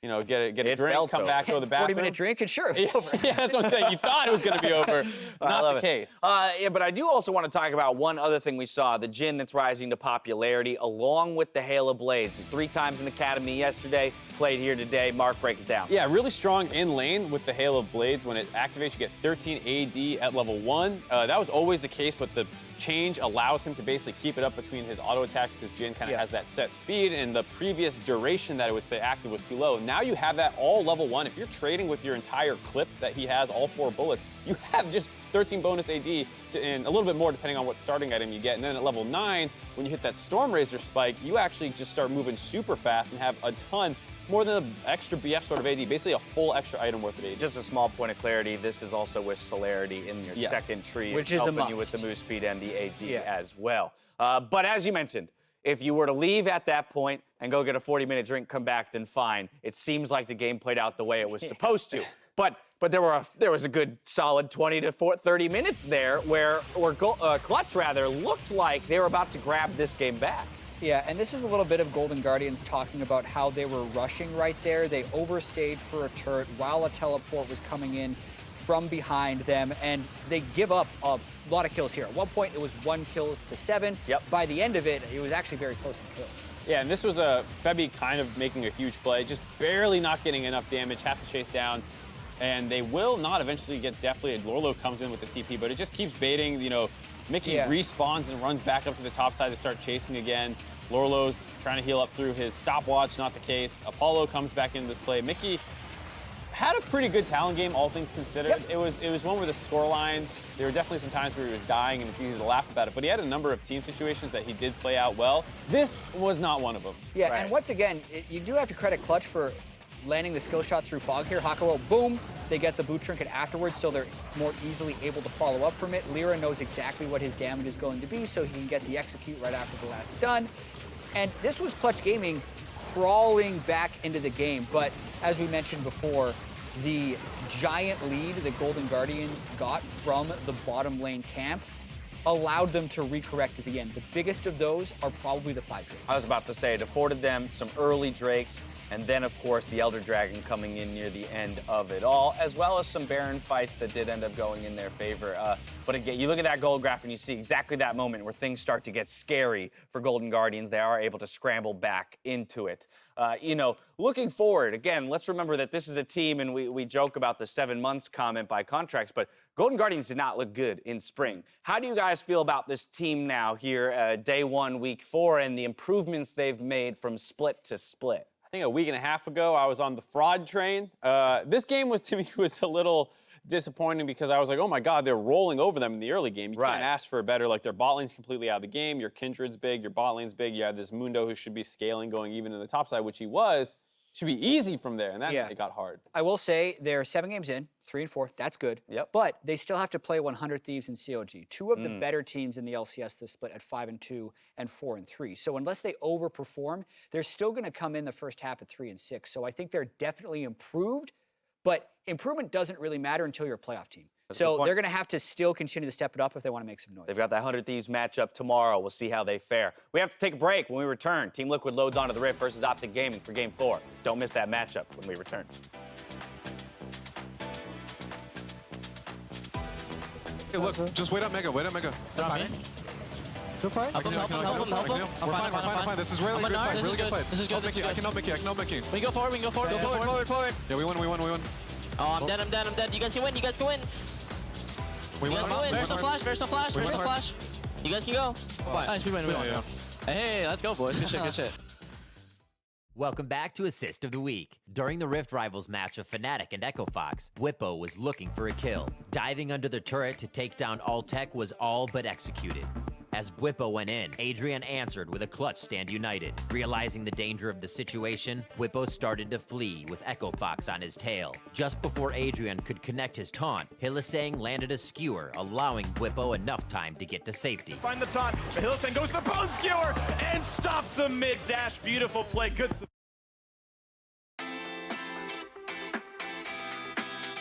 you know, get a drink, come back, go to the bathroom. 40-minute drink, and sure, it's over. Yeah, that's what I'm saying. You thought it was gonna be over. Not the case. Yeah, but I do also want to talk about one other thing we saw, the Jhin that's rising to popularity, along with the Hail of Blades. 3 times in Academy yesterday, played here today. Mark, break it down. Yeah, really strong in lane with the Hail of Blades. When it activates, you get 13 AD at level 1. That was always the case, but the change allows him to basically keep it up between his auto attacks because Jhin kind of has that set speed, and the previous duration that it would stay active was too low. Now you have that all level 1. If you're trading with your entire clip that he has, all 4 bullets, you have just 13 bonus AD and a little bit more depending on what starting item you get. And then at level 9, when you hit that Storm Razor spike, you actually just start moving super fast and have a ton, more than an extra BF sort of AD, basically a full extra item worth of AD. Just a small point of clarity, this is also with celerity in your second tree, which is helping a must. you with the move speed and the AD as well. But as you mentioned, if you were to leave at that point and go get a 40-minute drink, come back, then fine. It seems like the game played out the way it was supposed to. But there was a good solid 20 to 30 minutes there where Clutch rather looked like they were about to grab this game back. Yeah, and this is a little bit of Golden Guardians talking about how they were rushing right there. They overstayed for a turret while a teleport was coming in from behind them, and they give up a lot of kills here. At one point, it was 1 kill to 7. Yep. By the end of it, it was actually very close in kills. Yeah, and this was a Febi kind of making a huge play, just barely not getting enough damage, has to chase down, and they will not eventually get Deftly. Lourlo comes in with the TP, but it just keeps baiting, you know, Mickey respawns and runs back up to the top side to start chasing again. Lourlo's trying to heal up through his stopwatch, not the case. Apollo comes back into this play. Mickey had a pretty good Talon game, all things considered. Yep. It was one where the scoreline, there were definitely some times where he was dying and it's easy to laugh about it, but he had a number of team situations that he did play out well. This was not one of them. Yeah, and once again, you do have to credit Clutch for landing the skill shot through Fog here. Hakuho, boom, they get the boot trinket afterwards, so they're more easily able to follow up from it. LirA knows exactly what his damage is going to be, so he can get the execute right after the last stun. And this was Clutch Gaming crawling back into the game, but as we mentioned before, the giant lead the Golden Guardians got from the bottom lane camp allowed them to recorrect at the end. The biggest of those are probably the 5 Drakes. I was about to say, it afforded them some early Drakes, and then, of course, the Elder Dragon coming in near the end of it all, as well as some Baron fights that did end up going in their favor. But again, you look at that gold graph and you see exactly that moment where things start to get scary for Golden Guardians. They are able to scramble back into it. You know, looking forward, again, let's remember that this is a team, and we joke about the 7 months comment by Contractz, but Golden Guardians did not look good in spring. How do you guys feel about this team now here, day 1, week 4, and the improvements they've made from split to split? I think a week and a half ago, I was on the fraud train. This game was, to me, was a little disappointing because I was like, oh my God, they're rolling over them in the early game. You can't ask for a better, like their bot lane's completely out of the game. Your Kindred's big, your bot lane's big. You have this Mundo who should be scaling, going even in the top side, which he was. Should be easy from there, and then it got hard. I will say they're 7 games in, 3 and 4, that's good. Yep. But they still have to play 100 Thieves and COG, 2 of the better teams in the LCS this split at 5 and 2 and 4 and 3. So unless they overperform, they're still going to come in the first half at 3 and 6. So I think they're definitely improved, but improvement doesn't really matter until you're a playoff team. So they're going to have to still continue to step it up if they want to make some noise. They've got that 100 Thieves matchup tomorrow. We'll see how they fare. We have to take a break. When we return, Team Liquid loads onto the Rift versus Optic Gaming for Game 4. Don't miss that matchup when we return. Hey, look, just wait up Mega, wait up Mega. They're fine. So fine. Help him. We're fine. This is really good fight. Really good fight. This is good. I can help Mickey. We go forward. Go forward. Yeah, we won. Oh, I'm dead. You guys can win. We won. There's no flash. You guys can go. Nice, we win. Hey, let's go, boys. Good shit. Welcome back to Assist of the Week. During the Rift Rivals match of Fnatic and Echo Fox, Whippo was looking for a kill. Diving under the turret to take down Altec was all but executed. As Bwipo went in, Adrian answered with a clutch Stand United. Realizing the danger of the situation, Bwipo started to flee with Echo Fox on his tail. Just before Adrian could connect his taunt, Hylissang landed a skewer, allowing Bwipo enough time to get to safety. Find the taunt, Hylissang goes to the bone skewer and stops him mid-dash. Beautiful play, good.